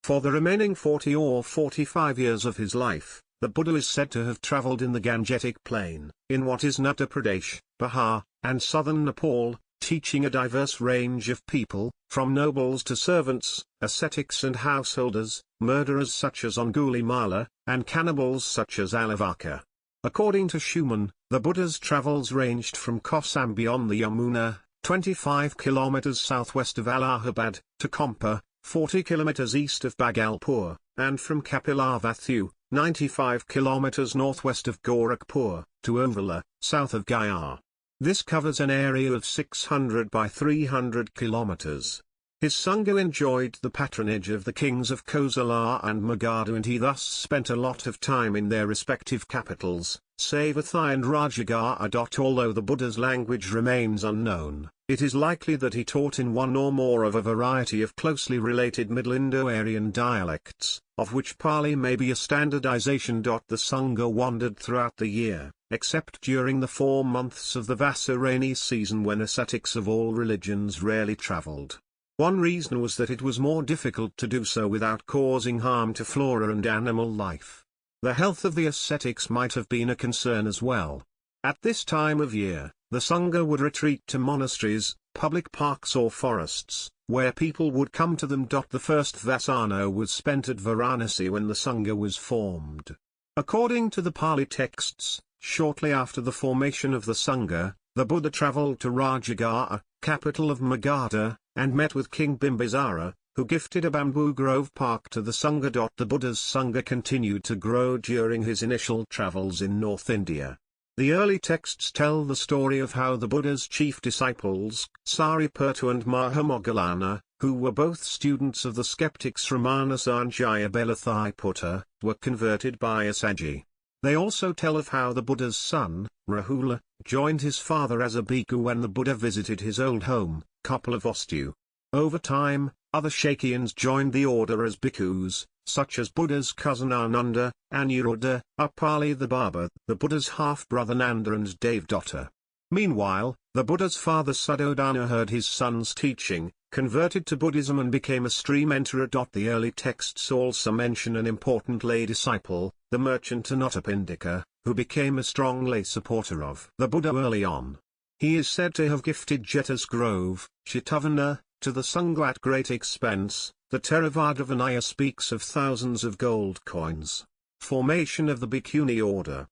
A: For the remaining 40 or 45 years of his life, the Buddha is said to have travelled in the Gangetic plain, in what is Uttar Pradesh, Bihar, and southern Nepal, teaching a diverse range of people, from nobles to servants, ascetics and householders, murderers such as Angulimala, and cannibals such as Alavaka. According to Schumann, the Buddha's travels ranged from Kosambi on the Yamuna, 25 kilometers southwest of Allahabad, to Kompa, 40 kilometers east of Bhagalpur, and from Kapilavatthu, 95 kilometers northwest of Gorakhpur, to Ovala, south of Gaya. This covers an area of 600 by 300 kilometers. His saṅgha enjoyed the patronage of the kings of Kosala and Magadha and he thus spent a lot of time in their respective capitals, Savatthi and Rajagaha. Although the Buddha's language remains unknown, it is likely that he taught in one or more of a variety of closely related Middle Indo-Aryan dialects, of which Pali may be a standardization. The saṅgha wandered throughout the year, except during the 4 months of the Vasa rainy season when ascetics of all religions rarely traveled. One reason was that it was more difficult to do so without causing harm to flora and animal life. The health of the ascetics might have been a concern as well. At this time of year, the saṅgha would retreat to monasteries, public parks or forests, where people would come to them. The first Vasana was spent at Varanasi when the saṅgha was formed. According to the Pali texts, shortly after the formation of the saṅgha, the Buddha travelled to Rajagaha, capital of Magadha, and met with King Bimbisara, who gifted a bamboo grove park to the saṅgha. The Buddha's saṅgha continued to grow during his initial travels in North India. The early texts tell the story of how the Buddha's chief disciples, Saripurta and Mahamoggallana, who were both students of the skeptics Ramana Sanjaya Belathiputta, were converted by Assaji. They also tell of how the Buddha's son, Rahula, joined his father as a bhikkhu when the Buddha visited his old home, Kapilavastu. Over time, other Shakyans joined the order as bhikkhus, such as Buddha's cousin Ananda, Anuruddha, Upali the Barber, the Buddha's half-brother Nanda and Devdatta. Meanwhile, the Buddha's father Suddhodana heard his son's teaching, converted to Buddhism and became a stream enterer. The early texts also mention an important lay disciple, the merchant Anathapindika, who became a strong lay supporter of the Buddha early on. He is said to have gifted Jeta's grove, Shetavana, to the saṅgha at great expense. The Theravada Vinaya speaks of thousands of gold coins. Formation of the bhikkhunī order.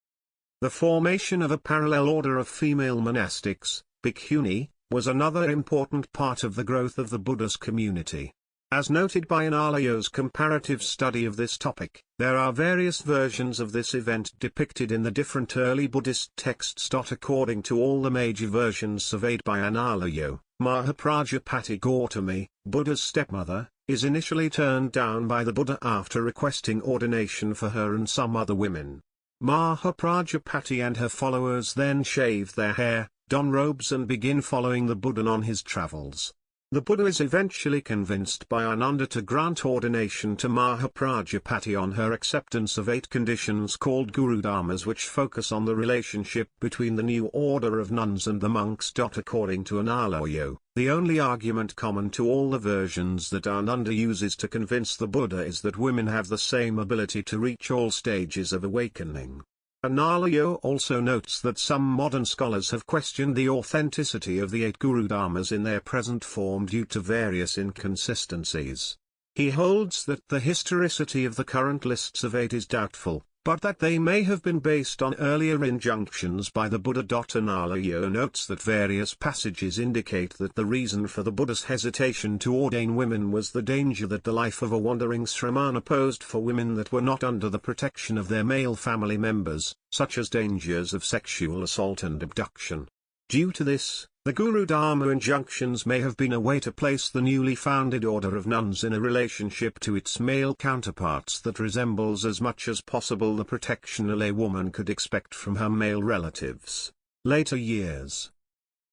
A: The formation of a parallel order of female monastics, bhikkhunī, was another important part of the growth of the Buddha's community. As noted by Analayo's comparative study of this topic, there are various versions of this event depicted in the different early Buddhist texts. According to all the major versions surveyed by Analayo, Mahaprajapati Gautami, Buddha's stepmother, is initially turned down by the Buddha after requesting ordination for her and some other women. Mahaprajapati and her followers then shave their hair, don robes and begin following the Buddha on his travels. The Buddha is eventually convinced by Ananda to grant ordination to Mahaprajapati on her acceptance of 8 conditions called Gurudharmas, which focus on the relationship between the new order of nuns and the monks. According to Aloud, the only argument common to all the versions that Ananda uses to convince the Buddha is that women have the same ability to reach all stages of awakening. Aloud also notes that some modern scholars have questioned the authenticity of the 8 Gurudharmas in their present form due to various inconsistencies. He holds that the historicity of the current lists of 8 is doubtful, but that they may have been based on earlier injunctions by the Buddha. Aloud notes that various passages indicate that the reason for the Buddha's hesitation to ordain women was the danger that the life of a wandering sramana posed for women that were not under the protection of their male family members, such as dangers of sexual assault and abduction. Due to this, the Gurudharma injunctions may have been a way to place the newly founded order of nuns in a relationship to its male counterparts that resembles as much as possible the protection a laywoman could expect from her male relatives. Later years.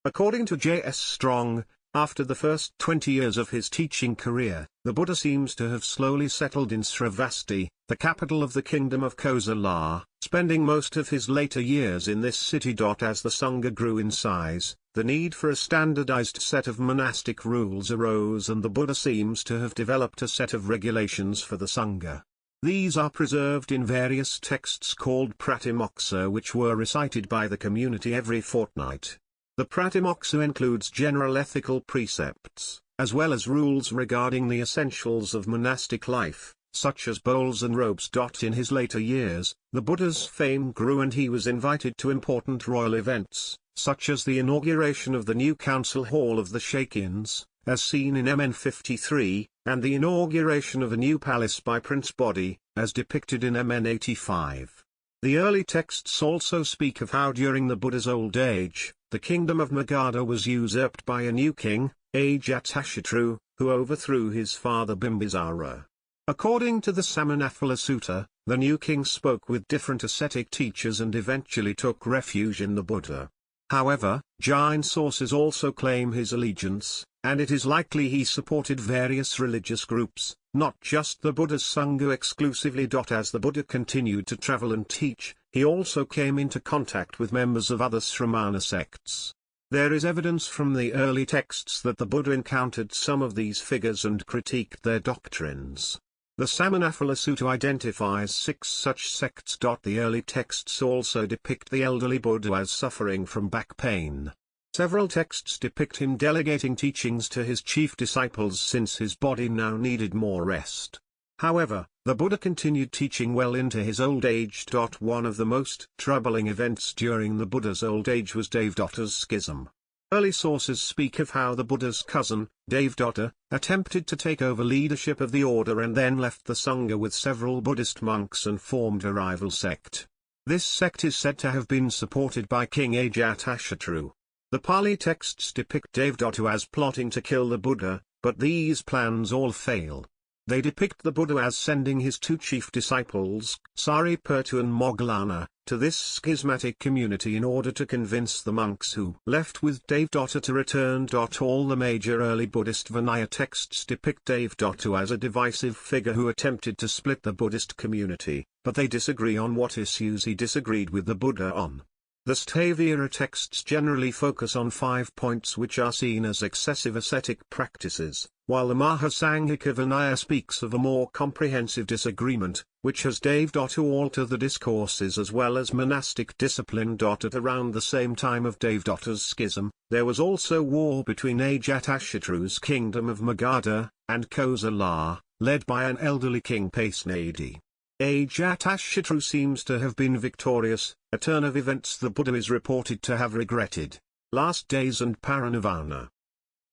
A: According to J.S. Strong, after the first 20 years of his teaching career, the Buddha seems to have slowly settled in Sravasti, the capital of the kingdom of Kosala, spending most of his later years in this city. As the saṅgha grew in size, the need for a standardized set of monastic rules arose, and the Buddha seems to have developed a set of regulations for the saṅgha. These are preserved in various texts called pratimoksa, which were recited by the community every fortnight. The pratimoksa includes general ethical precepts, as well as rules regarding the essentials of monastic life, such as bowls and robes. In his later years, the Buddha's fame grew and he was invited to important royal events, such as the inauguration of the new council hall of the Shakyans, as seen in MN 53, and the inauguration of a new palace by Prince Bodhi, as depicted in MN 85. The early texts also speak of how during the Buddha's old age, the kingdom of Magadha was usurped by a new king, Ajatashatru, who overthrew his father Bimbisara. According to the Samanaphala Sutta, the new king spoke with different ascetic teachers and eventually took refuge in the Buddha. However, Jain sources also claim his allegiance, and it is likely he supported various religious groups, not just the Buddha's saṅgha exclusively. As the Buddha continued to travel and teach, he also came into contact with members of other Sramana sects. There is evidence from the early texts that the Buddha encountered some of these figures and critiqued their doctrines. The Samanaphala Sutta identifies 6 such sects. The early texts also depict the elderly Buddha as suffering from back pain. Several texts depict him delegating teachings to his chief disciples since his body now needed more rest. However, the Buddha continued teaching well into his old age. One of the most troubling events during the Buddha's old age was Devadatta's schism. Early sources speak of how the Buddha's cousin, Devadatta, attempted to take over leadership of the order and then left the saṅgha with several Buddhist monks and formed a rival sect. This sect is said to have been supported by King Ajatashatru. The Pali texts depict Devadatta as plotting to kill the Buddha, but these plans all fail. They depict the Buddha as sending his 2 chief disciples, Sariputta and Moggallana, to this schismatic community in order to convince the monks who left with Devadatta to return. All the major early Buddhist Vinaya texts depict Devadatta as a divisive figure who attempted to split the Buddhist community, but they disagree on what issues he disagreed with the Buddha on. The Stavira texts generally focus on 5 points which are seen as excessive ascetic practices, while the Mahasanghika Vinaya speaks of a more comprehensive disagreement, which has Devadatta alter the discourses as well as monastic discipline. At around the same time of Devadatta's schism, there was also war between Ajatashatru's kingdom of Magadha and Kosala, led by an elderly king Pasenadi. Ajatashatru seems to have been victorious, a turn of events the Buddha is reported to have regretted. Last days and parinirvana.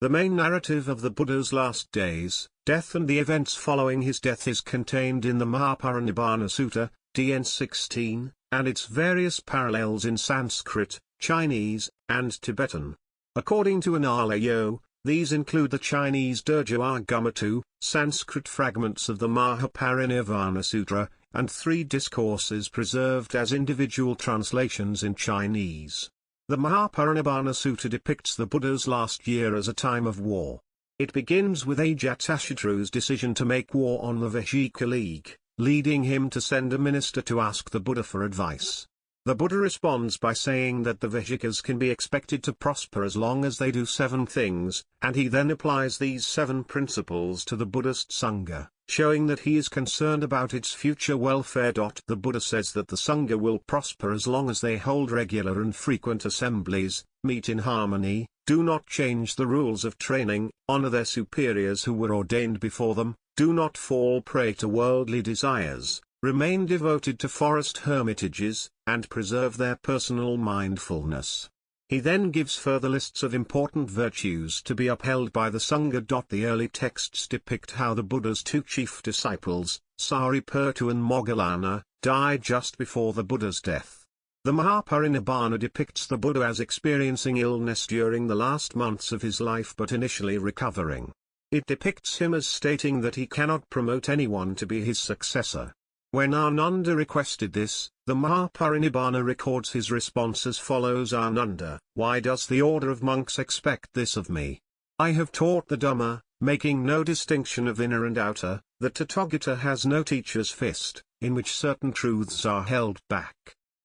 A: The main narrative of the Buddha's last days, death and the events following his death is contained in the Mahaparinibbana Sutta, DN 16, and its various parallels in Sanskrit, Chinese, and Tibetan. According to Aloud, these include the Chinese Durja Agama, Sanskrit fragments of the Mahaparinirvana Sutra, and 3 discourses preserved as individual translations in Chinese. The Mahaparinibbana Sutta depicts the Buddha's last year as a time of war. It begins with Ajatashatru's decision to make war on the Vajika League, leading him to send a minister to ask the Buddha for advice. The Buddha responds by saying that the Vajikas can be expected to prosper as long as they do 7 things, and he then applies these 7 principles to the Buddhist saṅgha, showing that he is concerned about its future welfare. The Buddha says that the saṅgha will prosper as long as they hold regular and frequent assemblies, meet in harmony, do not change the rules of training, honor their superiors who were ordained before them, do not fall prey to worldly desires, remain devoted to forest hermitages, and preserve their personal mindfulness. He then gives further lists of important virtues to be upheld by the saṅgha. The early texts depict how the Buddha's 2 chief disciples, Saripurta and Moggallana, died just before the Buddha's death. The Mahaparinibbana depicts the Buddha as experiencing illness during the last months of his life but initially recovering. It depicts him as stating that he cannot promote anyone to be his successor. When Ananda requested this, the Mahaparinibbana records his response as follows: Ananda, why does the order of monks expect this of me? I have taught the Dhamma, making no distinction of inner and outer. The Tathāgata has no teacher's fist, in which certain truths are held back.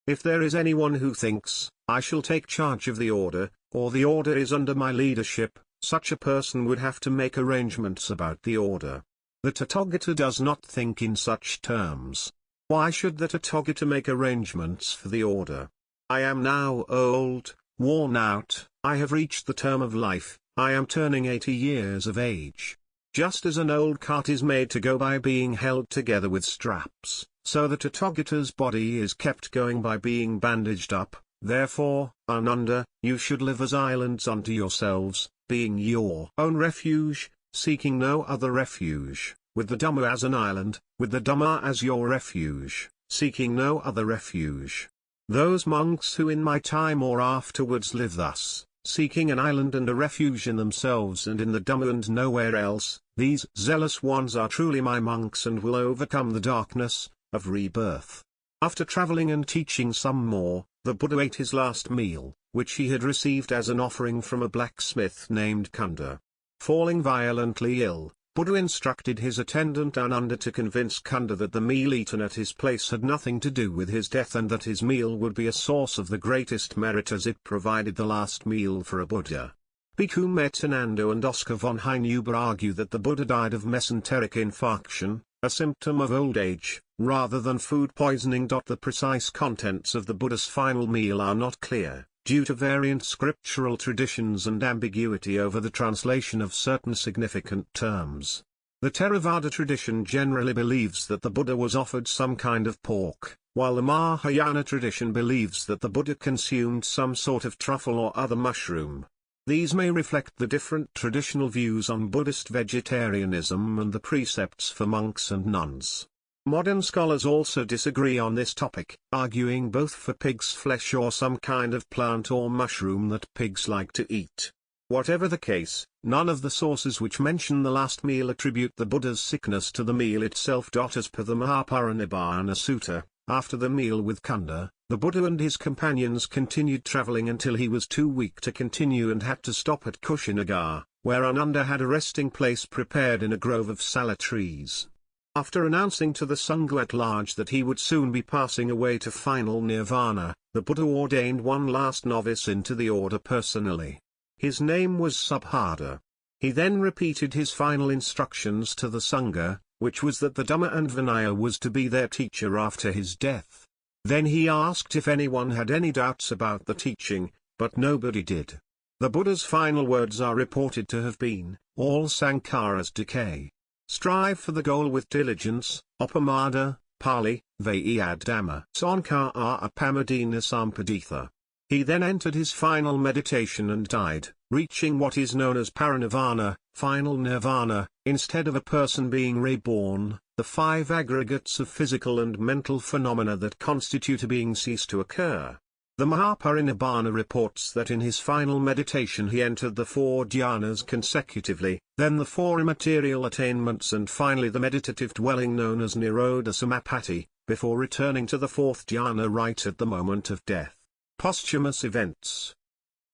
A: If there is anyone who thinks, I shall take charge of the order, or the order is under my leadership, such a person would have to make arrangements about the order. The Tathāgata does not think in such terms. Why should the Tathāgata make arrangements for the order? I am now old, worn out, I have reached the term of life, I am turning 80 years of age. Just as an old cart is made to go by being held together with straps, so the Tathāgata's body is kept going by being bandaged up. Therefore, Ananda, you should live as islands unto yourselves, being your own refuge, seeking no other refuge, with the Dhamma as an island, with the Dhamma as your refuge, seeking no other refuge. Those monks who in my time or afterwards live thus, seeking an island and a refuge in themselves and in the Dhamma and nowhere else, these zealous ones are truly my monks and will overcome the darkness of rebirth. After traveling and teaching some more, the Buddha ate his last meal, which he had received as an offering from a blacksmith named Kunda. Falling violently ill, Buddha instructed his attendant Ananda to convince Kunda that the meal eaten at his place had nothing to do with his death and that his meal would be a source of the greatest merit as it provided the last meal for a Buddha. Bhikkhu Metanando and Oscar von Heinuber argue that the Buddha died of mesenteric infarction, a symptom of old age, rather than food poisoning. The precise contents of the Buddha's final meal are not clear, due to variant scriptural traditions and ambiguity over the translation of certain significant terms. The Theravada tradition generally believes that the Buddha was offered some kind of pork, while the Mahayana tradition believes that the Buddha consumed some sort of truffle or other mushroom. These may reflect the different traditional views on Buddhist vegetarianism and the precepts for monks and nuns. Modern scholars also disagree on this topic, arguing both for pig's flesh or some kind of plant or mushroom that pigs like to eat. Whatever the case, none of the sources which mention the last meal attribute the Buddha's sickness to the meal itself. As per the Mahaparinibbana Sutta, after the meal with Kunda, the Buddha and his companions continued traveling until he was too weak to continue and had to stop at Kushinagar, where Ananda had a resting place prepared in a grove of sala trees. After announcing to the saṅgha at large that he would soon be passing away to final nirvana, the Buddha ordained one last novice into the order personally. His name was Subhada. He then repeated his final instructions to the saṅgha, which was that the Dhamma and Vinaya was to be their teacher after his death. Then he asked if anyone had any doubts about the teaching, but nobody did. The Buddha's final words are reported to have been, all sankharas decay. Strive for the goal with diligence, Upamada, Pali, Vayad Dhamma Sankhara Apamadina Sampaditha. He then entered his final meditation and died, reaching what is known as parinirvana, final nirvana. Instead of a person being reborn, the 5 aggregates of physical and mental phenomena that constitute a being cease to occur. The Mahaparinibbana reports that in his final meditation he entered the 4 dhyanas consecutively, then the 4 immaterial attainments and finally the meditative dwelling known as Nirodha Samapatti, before returning to the 4th dhyana right at the moment of death. Posthumous events.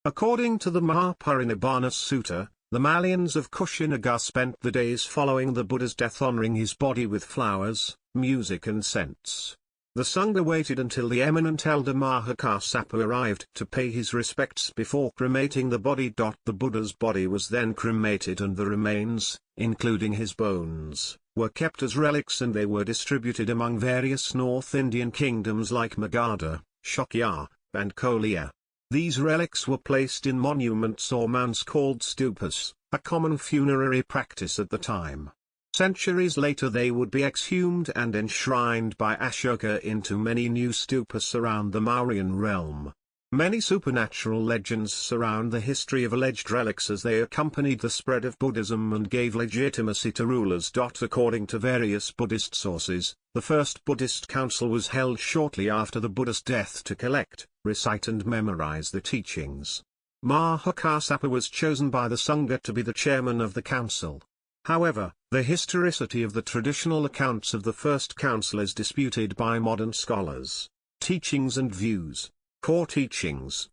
A: According to the Mahaparinibbana Sutta, The Malayans of Kushinagar spent the days following the Buddha's death honoring his body with flowers, music and scents. The saṅgha waited until the eminent elder Mahakassapa arrived to pay his respects before cremating the body. The Buddha's body was then cremated and the remains, including his bones, were kept as relics and they were distributed among various North Indian kingdoms like Magadha, Shokya, and Kolia. These relics were placed in monuments or mounds called stupas, a common funerary practice at the time. Centuries later they would be exhumed and enshrined by Ashoka into many new stupas around the Mauryan realm. Many supernatural legends surround the history of alleged relics as they accompanied the spread of Buddhism and gave legitimacy to rulers. According to various Buddhist sources, the first Buddhist council was held shortly after the Buddha's death to collect, recite and memorize the teachings. Mahakassapa was chosen by the saṅgha to be the chairman of the council. However, the historicity of the traditional accounts of the first council is disputed by modern scholars. Teachings and views. Core teachings.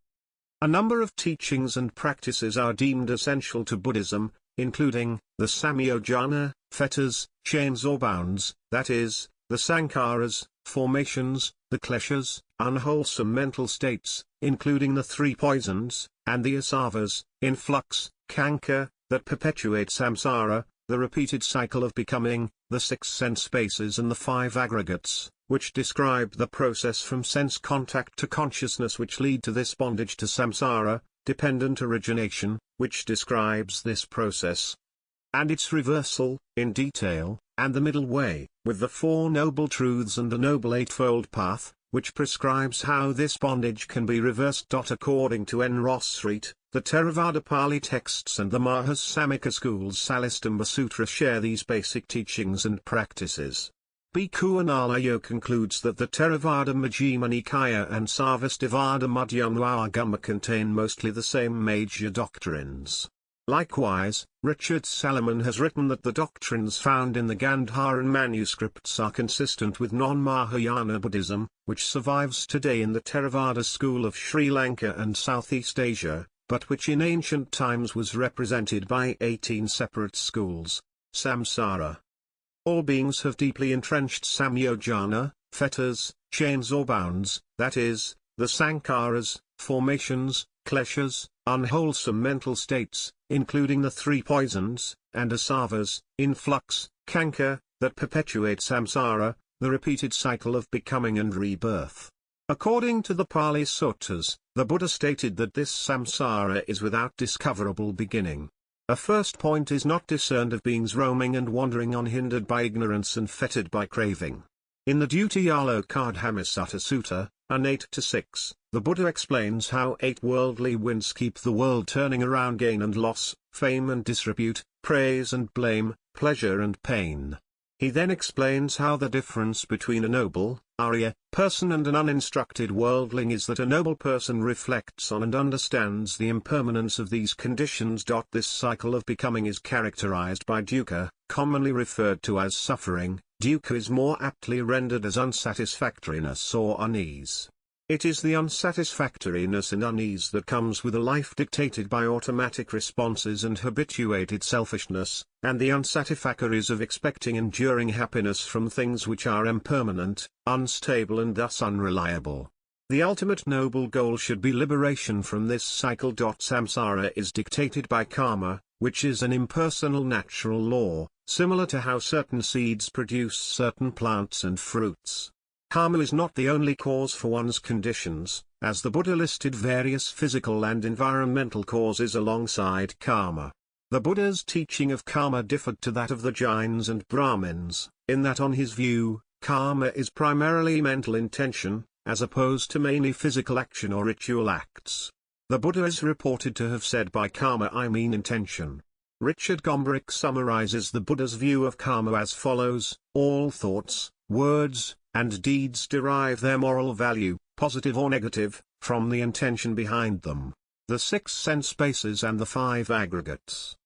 A: A number of teachings and practices are deemed essential to Buddhism, including the samyojana, fetters, chains or bounds, that is, the saṅgharas, formations, the kleshas, unwholesome mental states, including the three poisons, and the asavas, influx, canker, that perpetuate samsara, the repeated cycle of becoming, the six sense spaces and the five aggregates, which describe the process from sense contact to consciousness which lead to this bondage to samsara, dependent origination, which describes this process, and its reversal, in detail, and the middle way, with the Four Noble Truths and the Noble Eightfold Path, which prescribes how this bondage can be reversed. According to N. Ross Reet, the Theravada Pali texts and the Mahasamika school's Salistamba Sutra share these basic teachings and practices. Bhikkhu Analayo concludes that the Theravada Majjhima Nikaya and Sarvastivada Madhyama Agama contain mostly the same major doctrines. Likewise, Richard Salomon has written that the doctrines found in the Gandharan manuscripts are consistent with non-Mahayana Buddhism, which survives today in the Theravada school of Sri Lanka and Southeast Asia, but which in ancient times was represented by 18 separate schools. Samsara. All beings have deeply entrenched samyojana, fetters, chains or bounds, that is, the saṅgharas, formations, kleshas, unwholesome mental states, including the three poisons, and asavas, influx, canker, that perpetuate samsara, the repeated cycle of becoming and rebirth. According to the Pali Suttas, the Buddha stated that this samsara is without discoverable beginning. A first point is not discerned of beings roaming and wandering unhindered by ignorance and fettered by craving. In the Dutiyalokadhamisutta Sutta, 8-6, the Buddha explains how 8 worldly winds keep the world turning around: gain and loss, fame and disrepute, praise and blame, pleasure and pain. He then explains how the difference between a noble, Arya, person and an uninstructed worldling is that a noble person reflects on and understands the impermanence of these conditions. This cycle of becoming is characterized by dukkha, commonly referred to as suffering. Dukkha is more aptly rendered as unsatisfactoriness or unease. It is the unsatisfactoriness and unease that comes with a life dictated by automatic responses and habituated selfishness, and the unsatisfactories of expecting enduring happiness from things which are impermanent, unstable and thus unreliable. The ultimate noble goal should be liberation from this cycle. Samsara is dictated by karma, which is an impersonal natural law, similar to how certain seeds produce certain plants and fruits. Karma is not the only cause for one's conditions, as the Buddha listed various physical and environmental causes alongside karma. The Buddha's teaching of karma differed to that of the Jains and Brahmins, in that on his view, karma is primarily mental intention, as opposed to mainly physical action or ritual acts. The Buddha is reported to have said, by karma I mean intention. Richard Gombrich summarizes the Buddha's view of karma as follows: all thoughts, words, and deeds derive their moral value, positive or negative, from the intention behind them. The 6 sense bases and the 5 aggregates.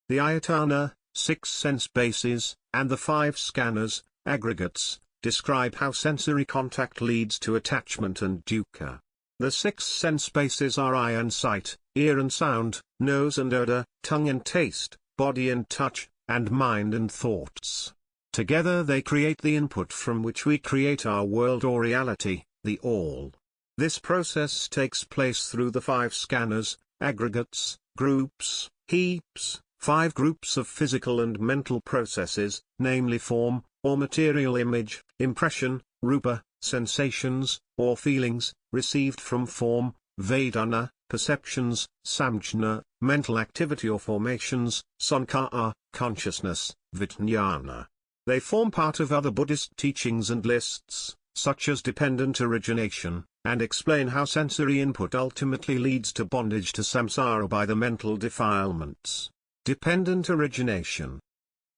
A: The ayatana, 6 sense bases, and the 5 skandhas, aggregates, describe how sensory contact leads to attachment and dukkha. The six sense bases are eye and sight, ear and sound, nose and odor, tongue and taste, body and touch, and mind and thoughts. Together they create the input from which we create our world or reality, the all. This process takes place through the five scanners, aggregates, groups, heaps, five groups of physical and mental processes, namely form, or material image, impression, rupa, sensations, or feelings, received from form, vedana, perceptions, samjna, mental activity or formations, saṅgha, consciousness, vijñāna. They form part of other Buddhist teachings and lists, such as dependent origination, and explain how sensory input ultimately leads to bondage to samsara by the mental defilements. Dependent origination.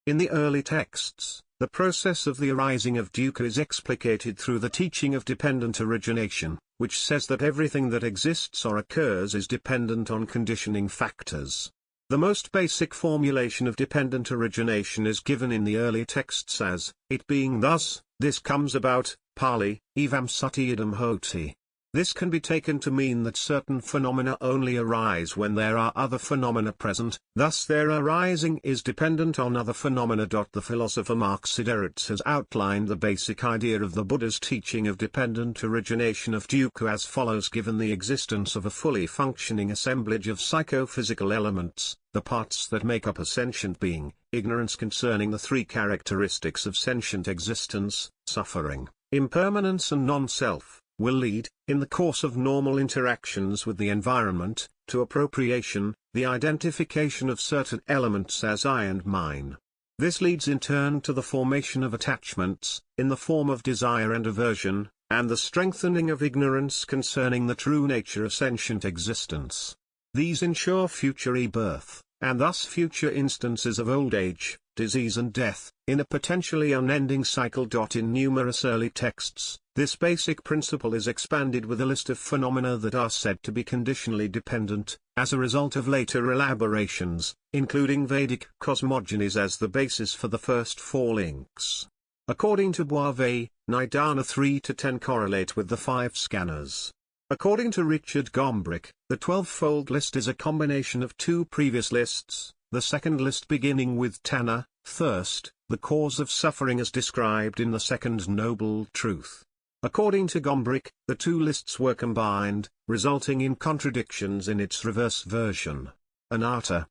A: In the early texts, the process of the arising of dukkha is explicated through the teaching of dependent origination, which says that everything that exists or occurs is dependent on conditioning factors. The most basic formulation of dependent origination is given in the early texts as, it being thus, this comes about, Pali, evam sati idam hoti. This can be taken to mean that certain phenomena only arise when there are other phenomena present, thus their arising is dependent on other phenomena. The philosopher Mark Sideritz has outlined the basic idea of the Buddha's teaching of dependent origination of dukkha as follows. Given the existence of a fully functioning assemblage of psychophysical elements, the parts that make up a sentient being, ignorance concerning the three characteristics of sentient existence, suffering, impermanence and non-self, will lead, in the course of normal interactions with the environment, to appropriation, the identification of certain elements as I and mine. This leads in turn to the formation of attachments, in the form of desire and aversion, and the strengthening of ignorance concerning the true nature of sentient existence. These ensure future rebirth, and thus future instances of old age, disease and death, in a potentially unending cycle. In numerous early texts, this basic principle is expanded with a list of phenomena that are said to be conditionally dependent, as a result of later elaborations, including Vedic cosmogonies as the basis for the first four links. According to Boivay, Nidana 3-10 correlate with the five scanners. According to Richard Gombrich, the 12-fold list is a combination of two previous lists, the second list beginning with tanha, thirst, the cause of suffering as described in the second noble truth. According to Gombrich, the two lists were combined, resulting in contradictions in its reverse version. Anatta.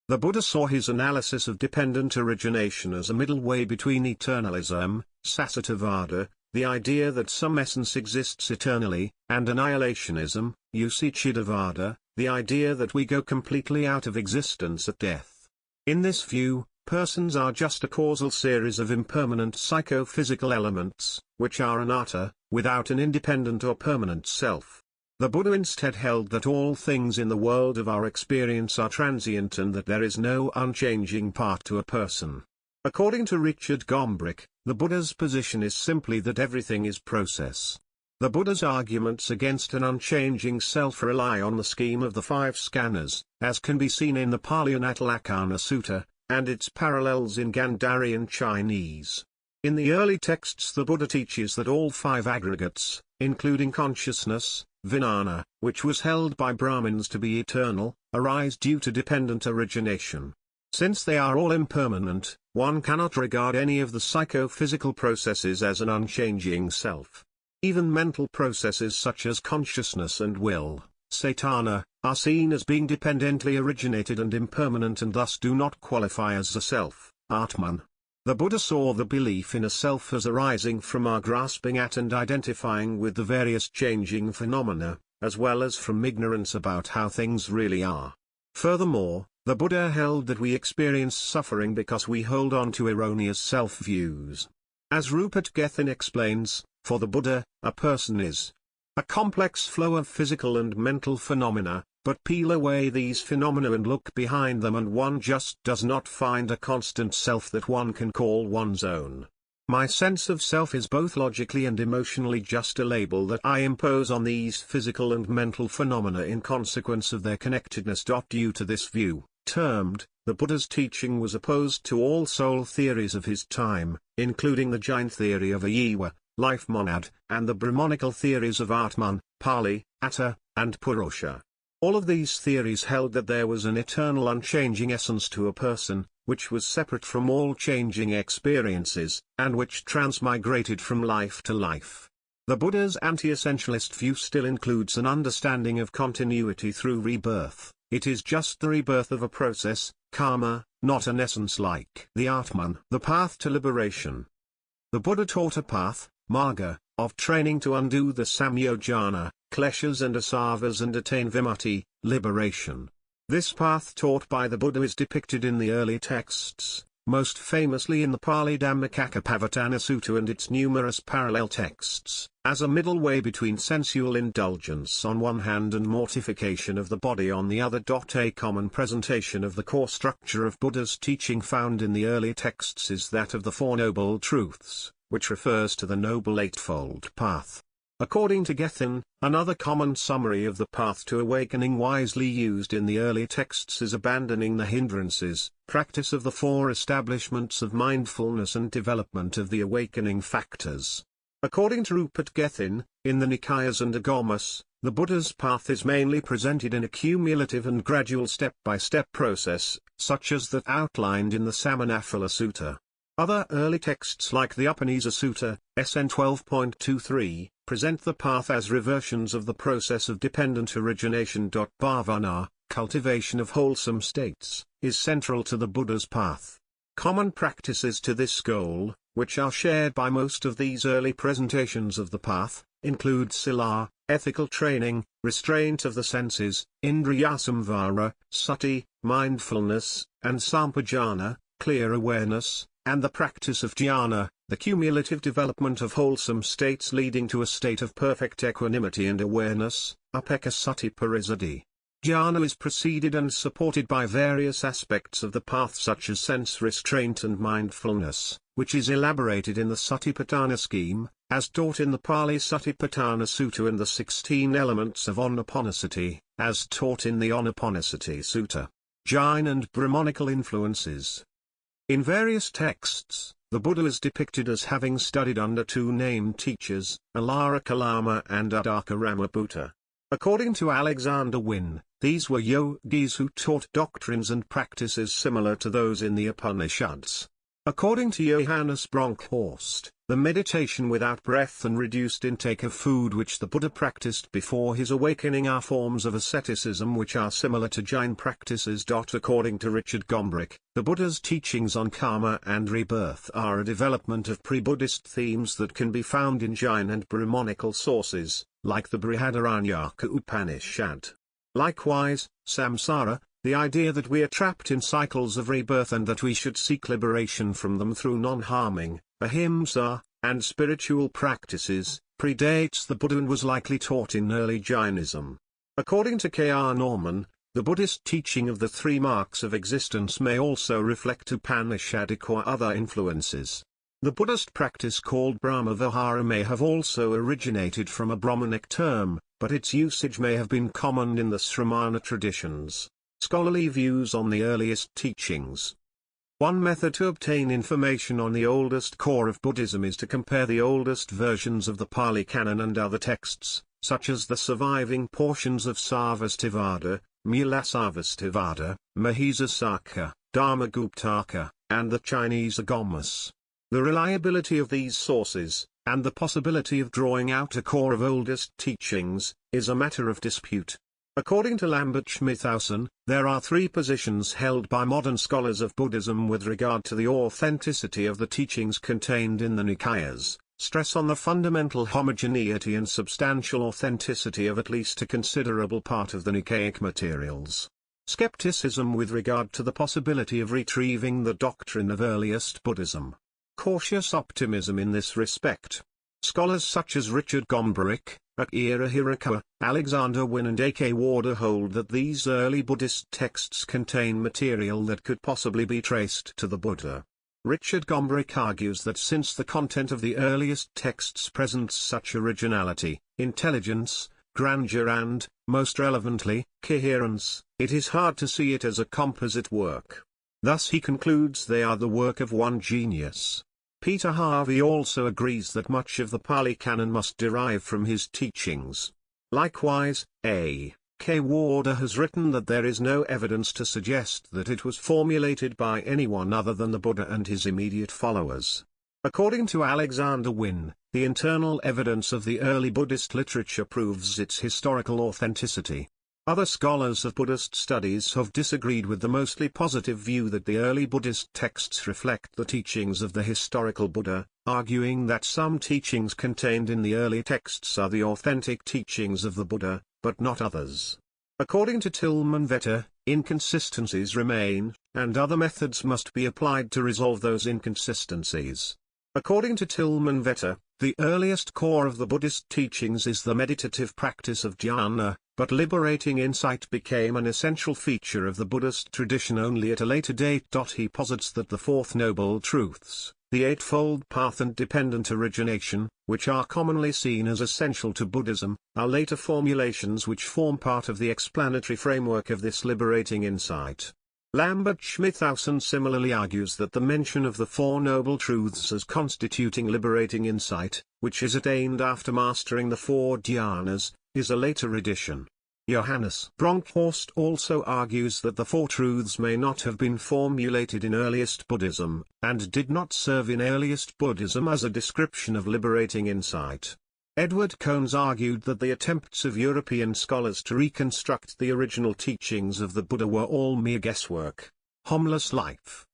A: The Buddha saw his analysis of dependent origination as a middle way between eternalism, Tathāgata, the idea that some essence exists eternally, and annihilationism, Ucittivada, the idea that we go completely out of existence at death. In this view, persons are just a causal series of impermanent psychophysical elements, which are anatta, without an independent or permanent self. The Buddha instead held that all things in the world of our experience are transient and that there is no unchanging part to a person. According to Richard Gombrich, the Buddha's position is simply that everything is process. The Buddha's arguments against an unchanging self rely on the scheme of the five scanners, as can be seen in the Pali Anatalakkhana Sutta, and its parallels in Gandharian Chinese. In the early texts the Buddha teaches that all five aggregates, including consciousness, vijnana, which was held by Brahmins to be eternal, arise due to dependent origination. Since they are all impermanent, one cannot regard any of the psychophysical processes as an unchanging self. Even mental processes such as consciousness and will, cetana, are seen as being dependently originated and impermanent and thus do not qualify as a self, Atman. The Buddha saw the belief in a self as arising from our grasping at and identifying with the various changing phenomena, as well as from ignorance about how things really are. Furthermore, the Buddha held that we experience suffering because we hold on to erroneous self-views. As Rupert Gethin explains, for the Buddha, a person is a complex flow of physical and mental phenomena, but peel away these phenomena and look behind them and one just does not find a constant self that one can call one's own. My sense of self is both logically and emotionally just a label that I impose on these physical and mental phenomena in consequence of their connectedness. Due to this view, termed, the Buddha's teaching was opposed to all soul theories of his time, including the Jain theory of Ajiva, life monad, and the Brahmanical theories of Atman, Pali, Atta, and Purusha. All of these theories held that there was an eternal unchanging essence to a person, which was separate from all changing experiences, and which transmigrated from life to life. The Buddha's anti-essentialist view still includes an understanding of continuity through rebirth. It is just the rebirth of a process, karma, not an essence like the Atman. The path to liberation. The Buddha taught a path, marga, of training to undo the samyojana, kleshas and asavas and attain vimutti, liberation. This path taught by the Buddha is depicted in the early texts, most famously in the Pali Dhammacakkappavattana Sutta and its numerous parallel texts, as a middle way between sensual indulgence on one hand and mortification of the body on the other. A common presentation of the core structure of Buddha's teaching found in the early texts is that of the Four Noble Truths, which refers to the Noble Eightfold Path. According to Gethin, another common summary of the path to awakening wisely used in the early texts is abandoning the hindrances, practice of the four establishments of mindfulness and development of the awakening factors. According to Rupert Gethin, in the Nikayas and Agamas, the Buddha's path is mainly presented in a cumulative and gradual step-by-step process, such as that outlined in the Samanaphala Sutta. Other early texts like the Upanisa Sutta, SN 12.23, present the path as reversions of the process of dependent origination. Bhavana, cultivation of wholesome states, is central to the Buddha's path. Common practices to this goal, which are shared by most of these early presentations of the path, include sila, ethical training, restraint of the senses, indriyasamvara, sati, mindfulness, and sampajana, clear awareness, and the practice of jhana, the cumulative development of wholesome states leading to a state of perfect equanimity and awareness, upekkasati parisiddhi. Jhana is preceded and supported by various aspects of the path such as sense restraint and mindfulness, which is elaborated in the Satipatthana scheme, as taught in the Pali Satipatthana Sutta, and the 16 elements of Anapanasati, as taught in the Anapanasati Sutta. Jain and Brahmanical influences. In various texts, the Buddha is depicted as having studied under two named teachers, Alara Kalama and Uddaka Ramabutta. According to Alexander Wynne, these were yogis who taught doctrines and practices similar to those in the Upanishads. According to Johannes Bronkhorst, the meditation without breath and reduced intake of food which the Buddha practiced before his awakening are forms of asceticism which are similar to Jain practices. According to Richard Gombrich, the Buddha's teachings on karma and rebirth are a development of pre-Buddhist themes that can be found in Jain and Brahmanical sources, like the Brihadaranyaka Upanishad. Likewise, samsara, the idea that we are trapped in cycles of rebirth and that we should seek liberation from them through non-harming, ahimsa, and spiritual practices, predates the Buddha and was likely taught in early Jainism. According to K.R. Norman, the Buddhist teaching of the three marks of existence may also reflect Upanishadic or other influences. The Buddhist practice called Brahmavihara may have also originated from a Brahmanic term, but its usage may have been common in the Sramana traditions. Scholarly views on the earliest teachings. One method to obtain information on the oldest core of Buddhism is to compare the oldest versions of the Pali Canon and other texts, such as the surviving portions of Sarvastivada, Mulasarvastivada, Mahisasaka, Dharmaguptaka, and the Chinese Agamas. The reliability of these sources, and the possibility of drawing out a core of oldest teachings, is a matter of dispute. According to Lambert Schmithausen, there are three positions held by modern scholars of Buddhism with regard to the authenticity of the teachings contained in the Nikayas: stress on the fundamental homogeneity and substantial authenticity of at least a considerable part of the Nikaic materials. Skepticism with regard to the possibility of retrieving the doctrine of earliest Buddhism. Cautious optimism in this respect. Scholars such as Richard Gombrich, Akira Hirakawa, Alexander Wynne and A.K. Warder hold that these early Buddhist texts contain material that could possibly be traced to the Buddha. Richard Gombrich argues that since the content of the earliest texts presents such originality, intelligence, grandeur and, most relevantly, coherence, it is hard to see it as a composite work. Thus he concludes they are the work of one genius. Peter Harvey also agrees that much of the Pali Canon must derive from his teachings. Likewise, A. K. Warder has written that there is no evidence to suggest that it was formulated by anyone other than the Buddha and his immediate followers. According to Alexander Wynne, the internal evidence of the early Buddhist literature proves its historical authenticity. Other scholars of Buddhist studies have disagreed with the mostly positive view that the early Buddhist texts reflect the teachings of the historical Buddha, arguing that some teachings contained in the early texts are the authentic teachings of the Buddha, but not others. According to Tilman Vetter, inconsistencies remain, and other methods must be applied to resolve those inconsistencies. According to Tilman Vetter, the earliest core of the Buddhist teachings is the meditative practice of dhyana, but liberating insight became an essential feature of the Buddhist tradition only at a later date. He posits that the Fourth Noble Truths, the Eightfold Path and dependent origination, which are commonly seen as essential to Buddhism, are later formulations which form part of the explanatory framework of this liberating insight. Lambert Schmithausen similarly argues that the mention of the Four Noble Truths as constituting liberating insight, which is attained after mastering the four dhyanas, is a later addition. Johannes Bronkhorst also argues that the Four Truths may not have been formulated in earliest Buddhism, and did not serve in earliest Buddhism as a description of liberating insight. Edward Cones argued that the attempts of European scholars to reconstruct the original teachings of the Buddha were all mere guesswork. Homeless life.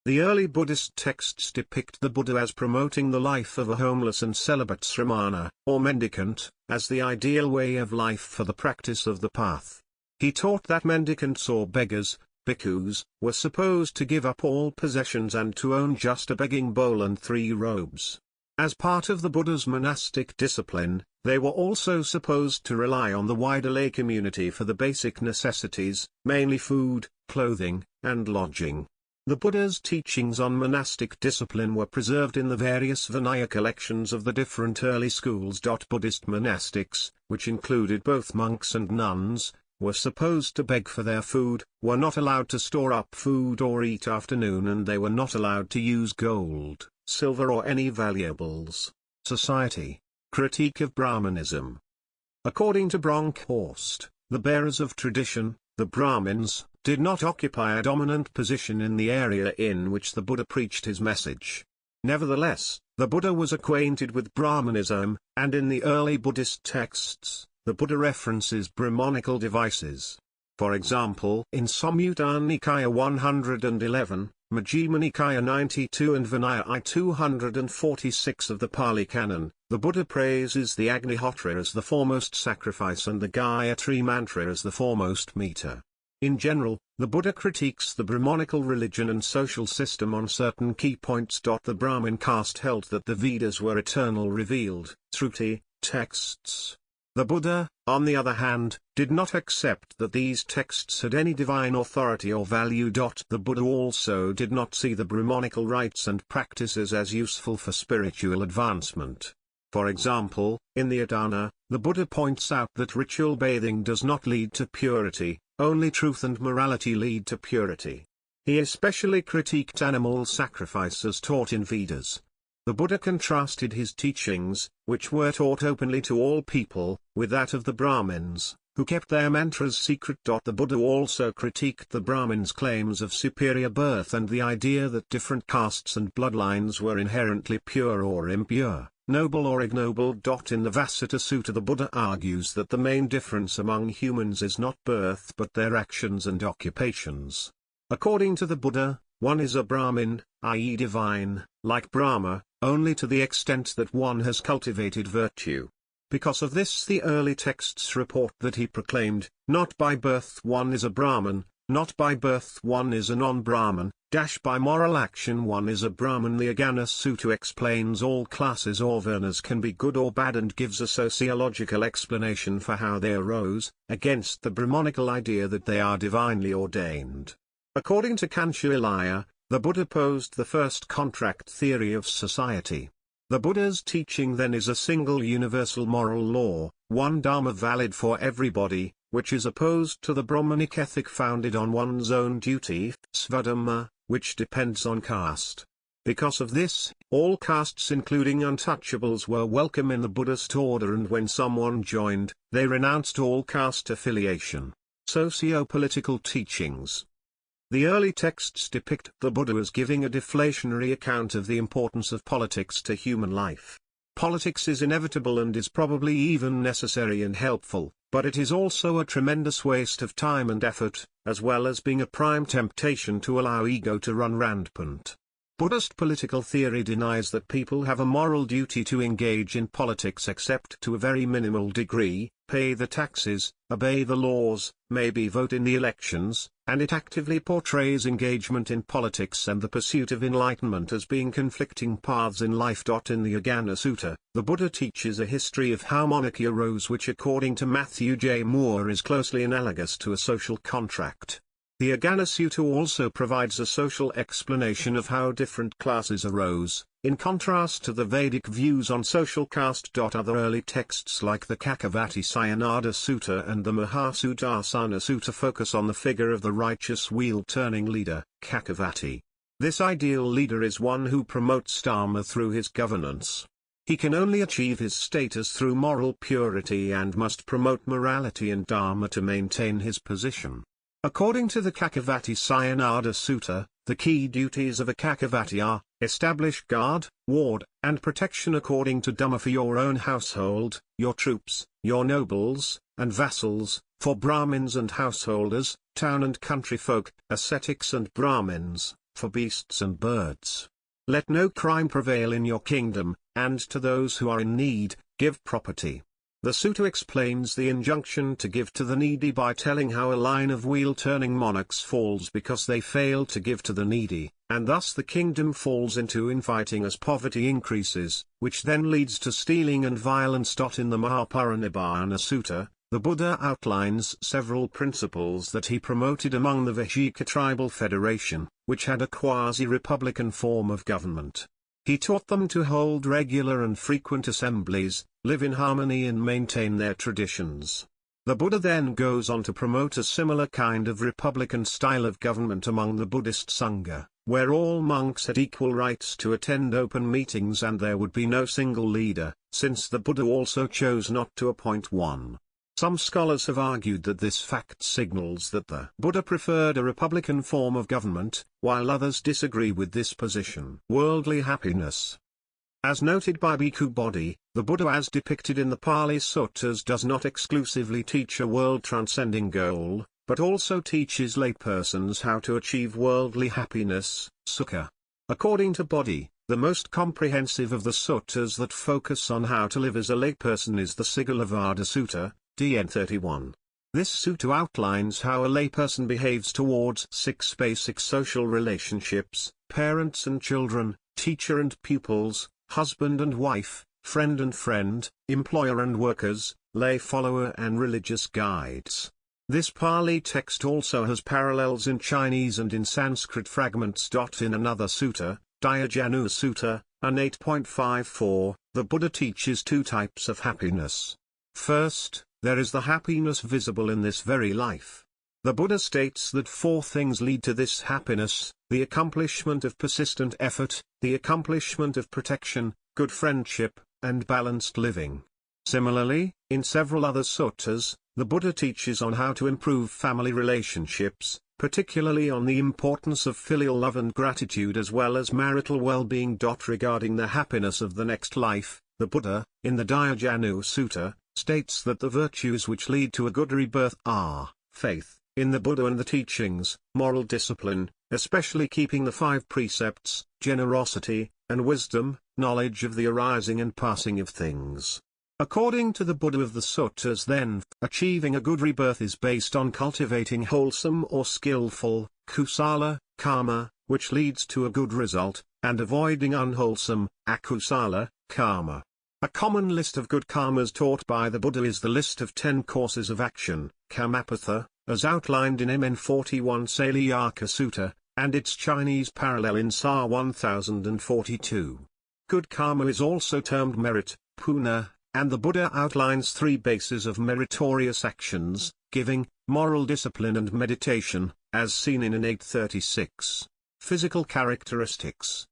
A: The early Buddhist texts depict the Buddha as promoting the life of a homeless and celibate sramana, or mendicant, as the ideal way of life for the practice of the path. He taught that mendicants or beggars, bhikkhus, were supposed to give up all possessions and to own just a begging bowl and 3 robes. As part of the Buddha's monastic discipline, they were also supposed to rely on the wider lay community for the basic necessities, mainly food, clothing, and lodging. The Buddha's teachings on monastic discipline were preserved in the various Vinaya collections of the different early schools. Buddhist monastics, which included both monks and nuns, were supposed to beg for their food, were not allowed to store up food or eat afternoon, and they were not allowed to use gold, silver or any valuables. Society. Critique of Brahmanism. According to Bronkhorst, the bearers of tradition, the Brahmins, did not occupy a dominant position in the area in which the Buddha preached his message. Nevertheless, the Buddha was acquainted with Brahmanism, and in the early Buddhist texts, the Buddha references Brahmanical devices. For example, in Samyutta Nikaya 111, Majjhima Nikaya 92 and Vinaya I 246 of the Pali Canon, the Buddha praises the Agnihotra as the foremost sacrifice and the Gayatri Mantra as the foremost meter. In general, the Buddha critiques the Brahmanical religion and social system on certain key points. The Brahmin caste held that the Vedas were eternal revealed, Shruti, texts. The Buddha, on the other hand, did not accept that these texts had any divine authority or value. The Buddha also did not see the Brahmanical rites and practices as useful for spiritual advancement. For example, in the Adana, the Buddha points out that ritual bathing does not lead to purity, only truth and morality lead to purity. He especially critiqued animal sacrifice as taught in Vedas. The Buddha contrasted his teachings, which were taught openly to all people, with that of the Brahmins, who kept their mantras secret. The Buddha also critiqued the Brahmins' claims of superior birth and the idea that different castes and bloodlines were inherently pure or impure, noble or ignoble. In the Vasita Sutta, the Buddha argues that the main difference among humans is not birth but their actions and occupations. According to the Buddha, one is a Brahmin, i.e. divine, like Brahma, only to the extent that one has cultivated virtue. Because of this, the early texts report that he proclaimed, "Not by birth one is a Brahmin, not by birth one is a non-Brahmin, by moral action one is a Brahmin." The Agana Sutta explains all classes or varnas can be good or bad and gives a sociological explanation for how they arose, against the Brahmanical idea that they are divinely ordained. According to Kanchu Ilaya, the Buddha posed the first contract theory of society. The Buddha's teaching then is a single universal moral law, one dharma valid for everybody, which is opposed to the Brahmanic ethic founded on one's own duty, svadharma, which depends on caste. Because of this, all castes including untouchables were welcome in the Buddhist order, and when someone joined, they renounced all caste affiliation. Socio-political teachings. The early texts depict the Buddha as giving a deflationary account of the importance of politics to human life. Politics is inevitable and is probably even necessary and helpful, but it is also a tremendous waste of time and effort, as well as being a prime temptation to allow ego to run rampant. Buddhist political theory denies that people have a moral duty to engage in politics except to a very minimal degree, pay the taxes, obey the laws, maybe vote in the elections, and it actively portrays engagement in politics and the pursuit of enlightenment as being conflicting paths in life. In the Agana Sutta, the Buddha teaches a history of how monarchy arose, which according to Matthew J. Moore is closely analogous to a social contract. The Agana Sutta also provides a social explanation of how different classes arose, in contrast to the Vedic views on social caste. Other early texts like the Cakkavatti Sayonara Sutta and the Mahasudarsana Sutta focus on the figure of the righteous wheel-turning leader, Cakkavatti. This ideal leader is one who promotes dharma through his governance. He can only achieve his status through moral purity and must promote morality and dharma to maintain his position. According to the Cakkavatti Sayonara Sutta, the key duties of a Cakkavatti are, establish guard, ward, and protection according to Dhamma for your own household, your troops, your nobles, and vassals, for Brahmins and householders, town and country folk, ascetics and Brahmins, for beasts and birds. Let no crime prevail in your kingdom, and to those who are in need, give property. The sutta explains the injunction to give to the needy by telling how a line of wheel-turning monarchs falls because they fail to give to the needy, and thus the kingdom falls into infighting as poverty increases, which then leads to stealing and violence. In the Mahaparinirvana Sutta, the Buddha outlines several principles that he promoted among the Vajika tribal federation, which had a quasi-republican form of government. He taught them to hold regular and frequent assemblies, live in harmony and maintain their traditions. The Buddha then goes on to promote a similar kind of republican style of government among the Buddhist saṅgha, where all monks had equal rights to attend open meetings and there would be no single leader, since the Buddha also chose not to appoint one. Some scholars have argued that this fact signals that the Buddha preferred a republican form of government, while others disagree with this position. Worldly happiness. As noted by Bhikkhu Bodhi, the Buddha as depicted in the Pali Suttas does not exclusively teach a world-transcending goal, but also teaches laypersons how to achieve worldly happiness, sukha. According to Bodhi, the most comprehensive of the suttas that focus on how to live as a layperson is the Sigalavada Sutta, DN 31. This sutta outlines how a layperson behaves towards 6 basic social relationships: parents and children, teacher and pupils, husband and wife, friend and friend, employer and workers, lay follower and religious guides. This Pali text also has parallels in Chinese and in Sanskrit fragments. In another sutta, Dhyajanu Sutta, an 8.54, the Buddha teaches 2 types of happiness. First, there is the happiness visible in this very life. The Buddha states that 4 things lead to this happiness: the accomplishment of persistent effort, the accomplishment of protection, good friendship, and balanced living. Similarly, in several other suttas, the Buddha teaches on how to improve family relationships, particularly on the importance of filial love and gratitude as well as marital well-being. Regarding the happiness of the next life, the Buddha, in the Dhyajanu Sutta, states that the virtues which lead to a good rebirth are, faith in the Buddha and the teachings, moral discipline, especially keeping the 5 precepts, generosity, and wisdom, knowledge of the arising and passing of things. According to the Buddha of the Suttas then, achieving a good rebirth is based on cultivating wholesome or skillful, kusala, karma, which leads to a good result, and avoiding unwholesome, akusala, karma. A common list of good karmas taught by the Buddha is the list of 10 courses of action, Kamapatha, as outlined in MN 41 Sailiyaka Sutta, and its Chinese parallel in Sa 1042. Good karma is also termed merit, puna, and the Buddha outlines 3 bases of meritorious actions: giving, moral discipline and meditation, as seen in 836. Physical characteristics.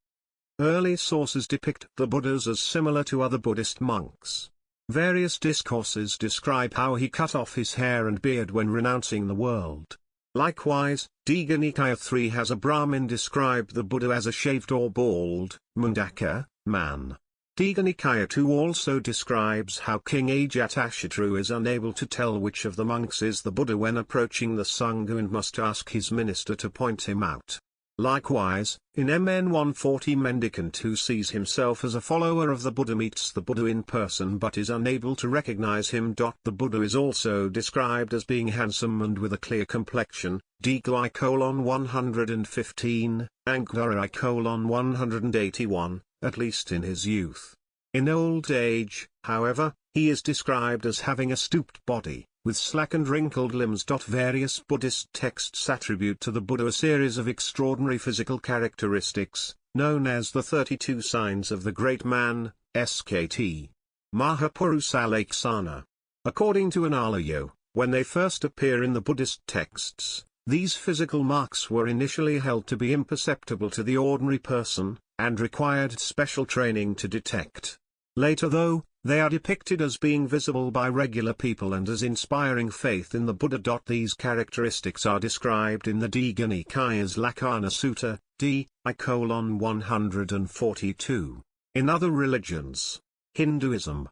A: Early sources depict the Buddhas as similar to other Buddhist monks. Various discourses describe how he cut off his hair and beard when renouncing the world. Likewise, Digha Nikaya 3 has a Brahmin describe the Buddha as a shaved or bald, Mundaka, man. Digha Nikaya 2 also describes how King Ajatashatru is unable to tell which of the monks is the Buddha when approaching the saṅgha and must ask his minister to point him out. Likewise, in MN 140 mendicant who sees himself as a follower of the Buddha meets the Buddha in person but is unable to recognize him. The Buddha is also described as being handsome and with a clear complexion, D:115, Angara:181, at least in his youth. In old age, however, he is described as having a stooped body, with slack and wrinkled limbs. Various Buddhist texts attribute to the Buddha a series of extraordinary physical characteristics, known as the 32 signs of the great man, SKT. Mahapurusalaksana. According to Analayo, when they first appear in the Buddhist texts, these physical marks were initially held to be imperceptible to the ordinary person, and required special training to detect. Later though, they are depicted as being visible by regular people and as inspiring faith in the Buddha. These characteristics are described in the Digha Nikaya's Lakkhana Sutta, D:142. In other religions, Hinduism.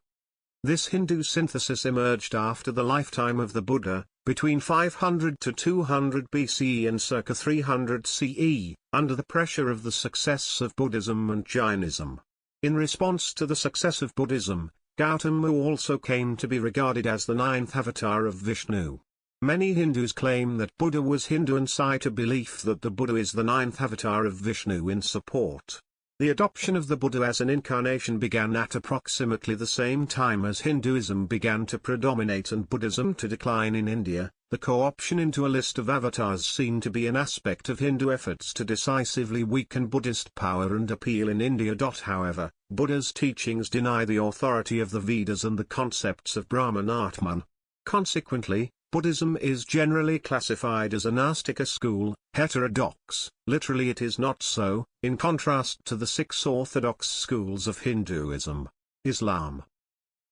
A: This Hindu synthesis emerged after the lifetime of the Buddha, between 500 to 200 BCE and circa 300 CE, under the pressure of the success of Buddhism and Jainism. In response to the success of Buddhism, Gautama also came to be regarded as the ninth avatar of Vishnu. Many Hindus claim that Buddha was Hindu and cite a belief that the Buddha is the ninth avatar of Vishnu in support. The adoption of the Buddha as an incarnation began at approximately the same time as Hinduism began to predominate and Buddhism to decline in India. The co-option into a list of avatars seen to be an aspect of Hindu efforts to decisively weaken Buddhist power and appeal in India. However, Buddha's teachings deny the authority of the Vedas and the concepts of Brahman Atman. Consequently, Buddhism is generally classified as a Nastika school, heterodox. Literally it is not so, in contrast to the 6 orthodox schools of Hinduism. Islam.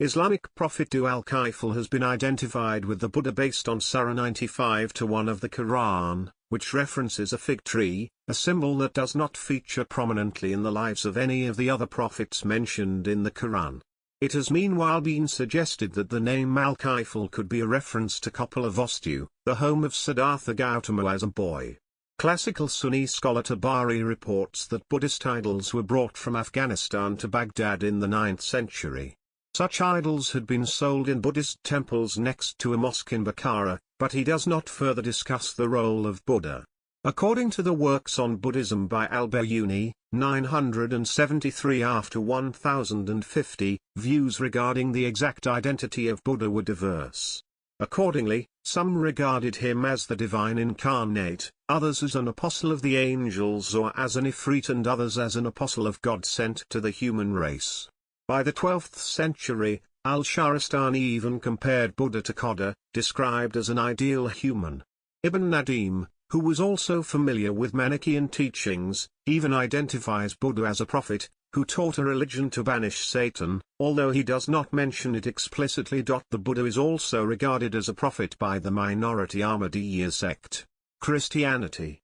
A: Islamic prophet al-Kifl has been identified with the Buddha based on Surah 95-1 of the Quran, which references a fig tree, a symbol that does not feature prominently in the lives of any of the other prophets mentioned in the Quran. It has meanwhile been suggested that the name Al-Kifl could be a reference to Kapilavastu, the home of Siddhartha Gautama as a boy. Classical Sunni scholar Tabari reports that Buddhist idols were brought from Afghanistan to Baghdad in the 9th century. Such idols had been sold in Buddhist temples next to a mosque in Bukhara, but he does not further discuss the role of Buddha. According to the works on Buddhism by al-Bayuni, 973 after 1050, views regarding the exact identity of Buddha were diverse. Accordingly, some regarded him as the divine incarnate, others as an apostle of the angels or as an Ifrit and others as an apostle of God sent to the human race. By the 12th century, al-Shahrastani even compared Buddha to Khodda, described as an ideal human. Ibn Nadim, who was also familiar with Manichaean teachings, even identifies Buddha as a prophet, who taught a religion to banish Satan, although he does not mention it explicitly. The Buddha is also regarded as a prophet by the minority Ahmadiyya sect. Christianity.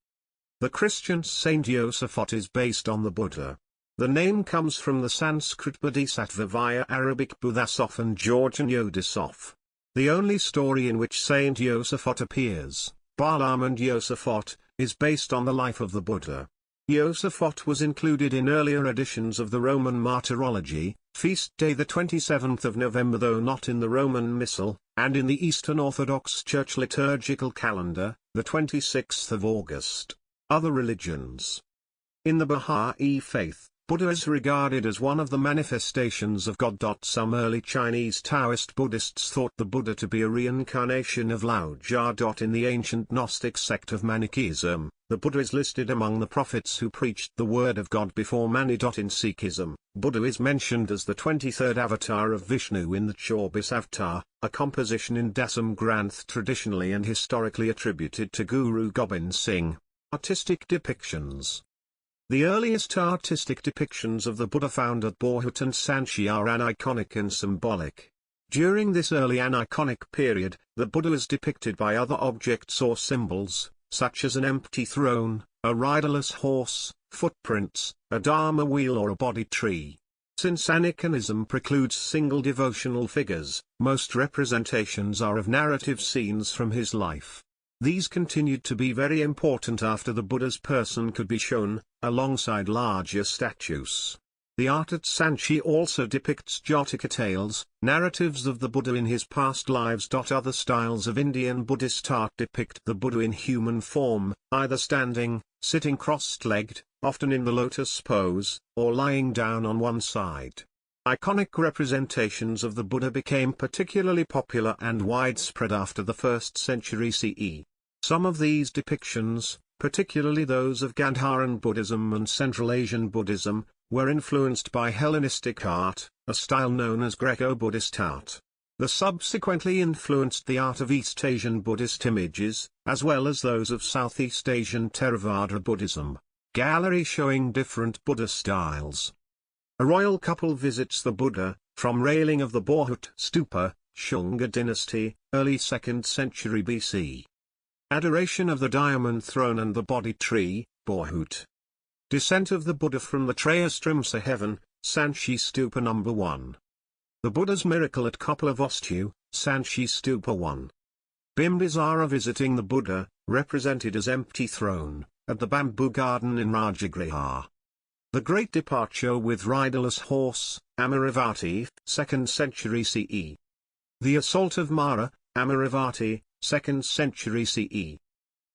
A: The Christian Saint Yosaphat is based on the Buddha. The name comes from the Sanskrit Bodhisattva via Arabic Buddhasoph and Georgian Yodisoph. The only story in which Saint Yosaphat appears, Balaam and Yosaphat, is based on the life of the Buddha. Yosaphat was included in earlier editions of the Roman Martyrology, feast day the 27th of November though not in the Roman Missal, and in the Eastern Orthodox Church liturgical calendar, the 26th of August. Other religions. In the Bahá'í faith, Buddha is regarded as one of the manifestations of God. Some early Chinese Taoist Buddhists thought the Buddha to be a reincarnation of Lao Jia. In the ancient Gnostic sect of Manichaeism, the Buddha is listed among the prophets who preached the word of God before Mani. In Sikhism, Buddha is mentioned as the 23rd avatar of Vishnu in the Chaubish Avatar, a composition in Dasam Granth traditionally and historically attributed to Guru Gobind Singh. Artistic depictions. The earliest artistic depictions of the Buddha found at Borhut and Sanchi are aniconic and symbolic. During this early aniconic period, the Buddha is depicted by other objects or symbols, such as an empty throne, a riderless horse, footprints, a dharma wheel or a body tree. Since aniconism precludes single devotional figures, most representations are of narrative scenes from his life. These continued to be very important after the Buddha's person could be shown, alongside larger statues. The art at Sanchi also depicts Jataka tales, narratives of the Buddha in his past lives. Other styles of Indian Buddhist art depict the Buddha in human form, either standing, sitting cross-legged, often in the lotus pose, or lying down on one side. Iconic representations of the Buddha became particularly popular and widespread after the 1st century CE. Some of these depictions, particularly those of Gandharan Buddhism and Central Asian Buddhism, were influenced by Hellenistic art, a style known as Greco-Buddhist art. They subsequently influenced the art of East Asian Buddhist images, as well as those of Southeast Asian Theravada Buddhism. Gallery showing different Buddha styles. A royal couple visits the Buddha, from railing of the Borhut Stupa, Shunga dynasty, early 2nd century BC. Adoration of the diamond throne and the body tree, Borhut. Descent of the Buddha from the Trayastrimsa heaven, Sanchi Stupa No. 1. The Buddha's miracle at Kapilavastu, Sanchi Stupa 1. Bimbisara visiting the Buddha, represented as empty throne, at the bamboo garden in Rajagriha. The Great Departure with riderless horse, Amaravati, 2nd century CE. The Assault of Mara, Amaravati, 2nd century CE.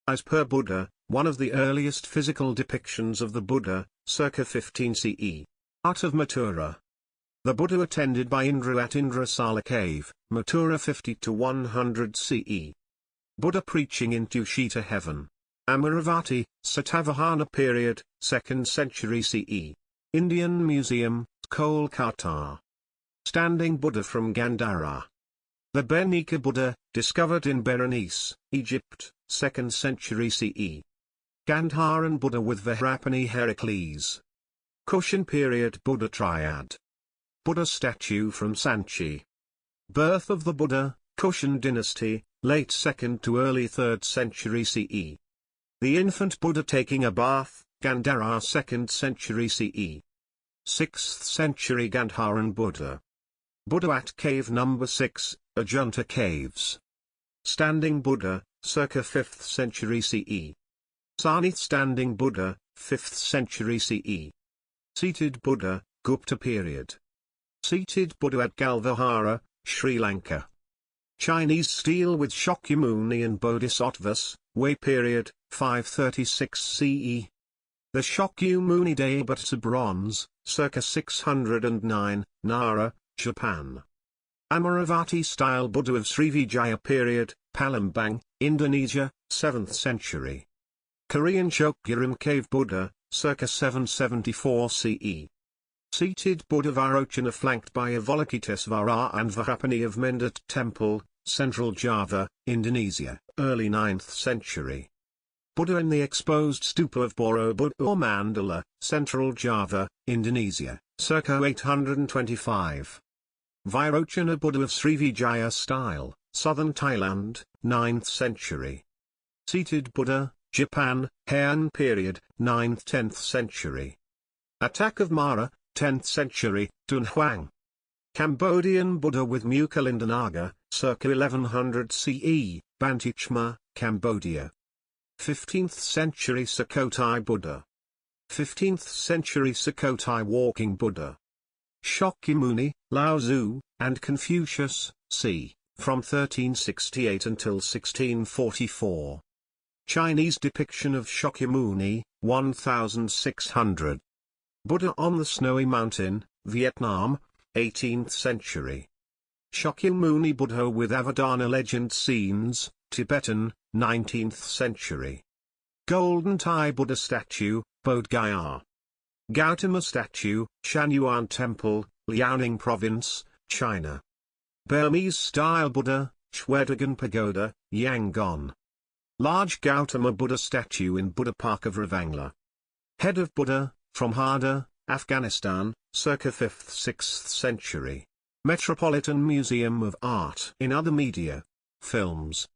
A: As per Buddha, one of the earliest physical depictions of the Buddha, circa 15 CE. Art of Mathura. The Buddha attended by Indra at Indrasala cave, Mathura 50 to 100 CE. Buddha preaching in Tushita heaven. Amaravati, Satavahana period, 2nd century CE. Indian Museum, Kolkata. Standing Buddha from Gandhara. The Bernika Buddha, discovered in Berenice, Egypt, 2nd century CE. Gandharan Buddha with Vahrapani Heracles. Kushan period Buddha triad. Buddha statue from Sanchi. Birth of the Buddha, Kushan dynasty, late 2nd to early 3rd century CE. The infant Buddha taking a bath, Gandhara 2nd century CE. 6th century Gandharan Buddha. Buddha at cave No. 6, Ajanta caves. Standing Buddha, circa 5th century CE. Sarnath standing Buddha, 5th century CE. Seated Buddha, Gupta period. Seated Buddha at Galvahara, Sri Lanka. Chinese stele with Shakyamuni and Bodhisattvas, Wei period, 536 CE. The Shakyamuni Deibata bronze, circa 609, Nara, Japan. Amaravati style Buddha of Srivijaya period, Palembang, Indonesia, 7th century. Korean Chokgyurim cave Buddha, circa 774 CE. Seated Buddha Vairocana flanked by Avalokitesvara and Vahrapani of Mendat temple, Central Java, Indonesia, early 9th century. Buddha in the exposed stupa of Borobudur or Mandala, Central Java, Indonesia, circa 825. Vairocana Buddha of Srivijaya style, southern Thailand, 9th century. Seated Buddha, Japan, Heian period, 9th-10th century. Attack of Mara, 10th century, Dunhuang. Cambodian Buddha with Mukalindanaga, circa 1100 CE, Bantichma, Cambodia. 15th century Sukhothai Buddha. 15th century Sukhothai walking Buddha. Shakyamuni, Lao Tzu, and Confucius, c. from 1368 until 1644. Chinese depiction of Shakyamuni, 1600. Buddha on the Snowy Mountain, Vietnam, 18th century. Shakyamuni Buddha with Avadana legend scenes, Tibetan, 19th century. Golden Thai Buddha statue, Bodh Gaya. Gautama statue, Shanyuan Temple, Liaoning Province, China. Burmese style Buddha, Shwedagon Pagoda, Yangon. Large Gautama Buddha statue in Buddha Park of Ravangla. Head of Buddha, from Hada, Afghanistan, circa 5th-6th century. Metropolitan Museum of Art. In other media. Films.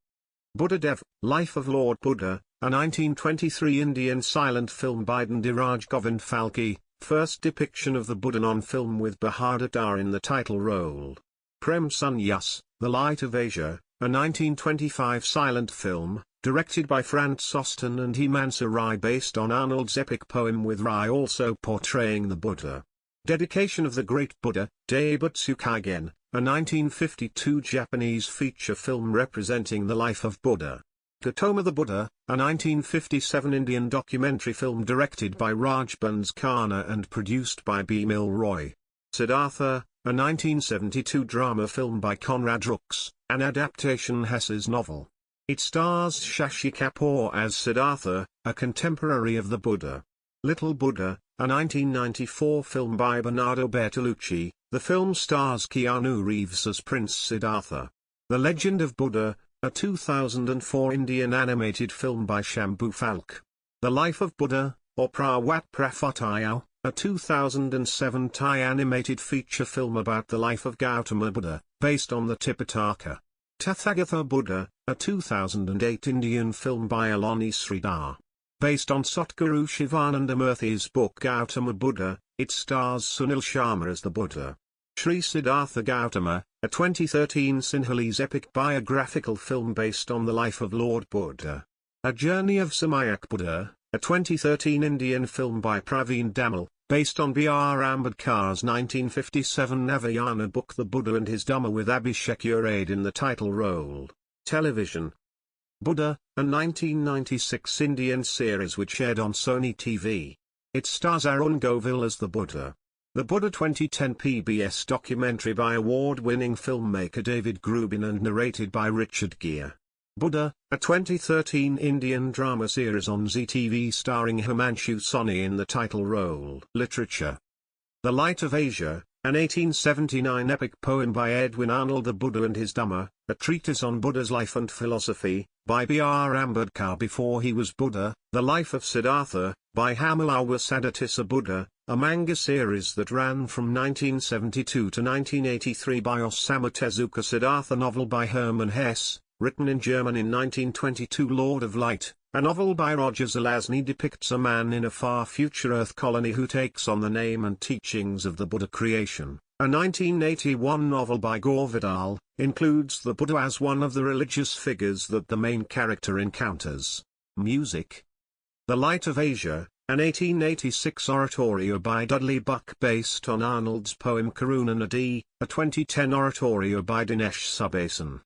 A: Buddha Dev, Life of Lord Buddha, a 1923 Indian silent film by Dhandiraj Govind Phalke, first depiction of the Buddha on film with Bahadur Dar in the title role. Prem Sunyas, The Light of Asia, a 1925 silent film, directed by Franz Osten and Himanshu Rai based on Arnold's epic poem with Rai also portraying the Buddha. Dedication of the Great Buddha, Daibutsu Kaigen, a 1952 Japanese feature film representing the life of Buddha. Gautama the Buddha, a 1957 Indian documentary film directed by Rajbans Khanna and produced by B. Milroy. Siddhartha, a 1972 drama film by Conrad Rooks, an adaptation Hesse's novel. It stars Shashi Kapoor as Siddhartha, a contemporary of the Buddha. Little Buddha, a 1994 film by Bernardo Bertolucci, the film stars Keanu Reeves as Prince Siddhartha. The Legend of Buddha, a 2004 Indian animated film by Shambhu Falk. The Life of Buddha, or Prawat Praphutayao, a 2007 Thai animated feature film about the life of Gautama Buddha, based on the Tipitaka. Tathāgata Buddha, a 2008 Indian film by Aloni Sridhar. Based on Satguru Shivananda Murthy's book Gautama Buddha, it stars Sunil Sharma as the Buddha. Sri Siddhartha Gautama, a 2013 Sinhalese epic biographical film based on the life of Lord Buddha. A Journey of Samyak Buddha, a 2013 Indian film by Praveen Damal, based on B.R. Ambedkar's 1957 Navayana book The Buddha and His Dhamma with Abhishek Urade in the title role. Television. Buddha, a 1996 Indian series which aired on Sony TV. It stars Arun Govil as the Buddha. The Buddha 2010 PBS documentary by award-winning filmmaker David Grubin and narrated by Richard Gere. Buddha, a 2013 Indian drama series on ZTV starring Himanshu Soni in the title role. Literature. The Light of Asia, an 1879 epic poem by Edwin Arnold. The Buddha and His Dhamma, a treatise on Buddha's life and philosophy, by B.R. Ambedkar before he was Buddha. The Life of Siddhartha, by Hamalawa Sadatissa Buddha, a manga series that ran from 1972 to 1983 by Osamu Tezuka. Siddhartha novel by Hermann Hesse, written in German in 1922. Lord of Light, a novel by Roger Zelazny, depicts a man in a far future Earth colony who takes on the name and teachings of the Buddha. Creation, a 1981 novel by Gore Vidal, includes the Buddha as one of the religious figures that the main character encounters. Music. The Light of Asia, an 1886 oratorio by Dudley Buck based on Arnold's poem Karuna Nadi, a 2010 oratorio by Dinesh Subasan.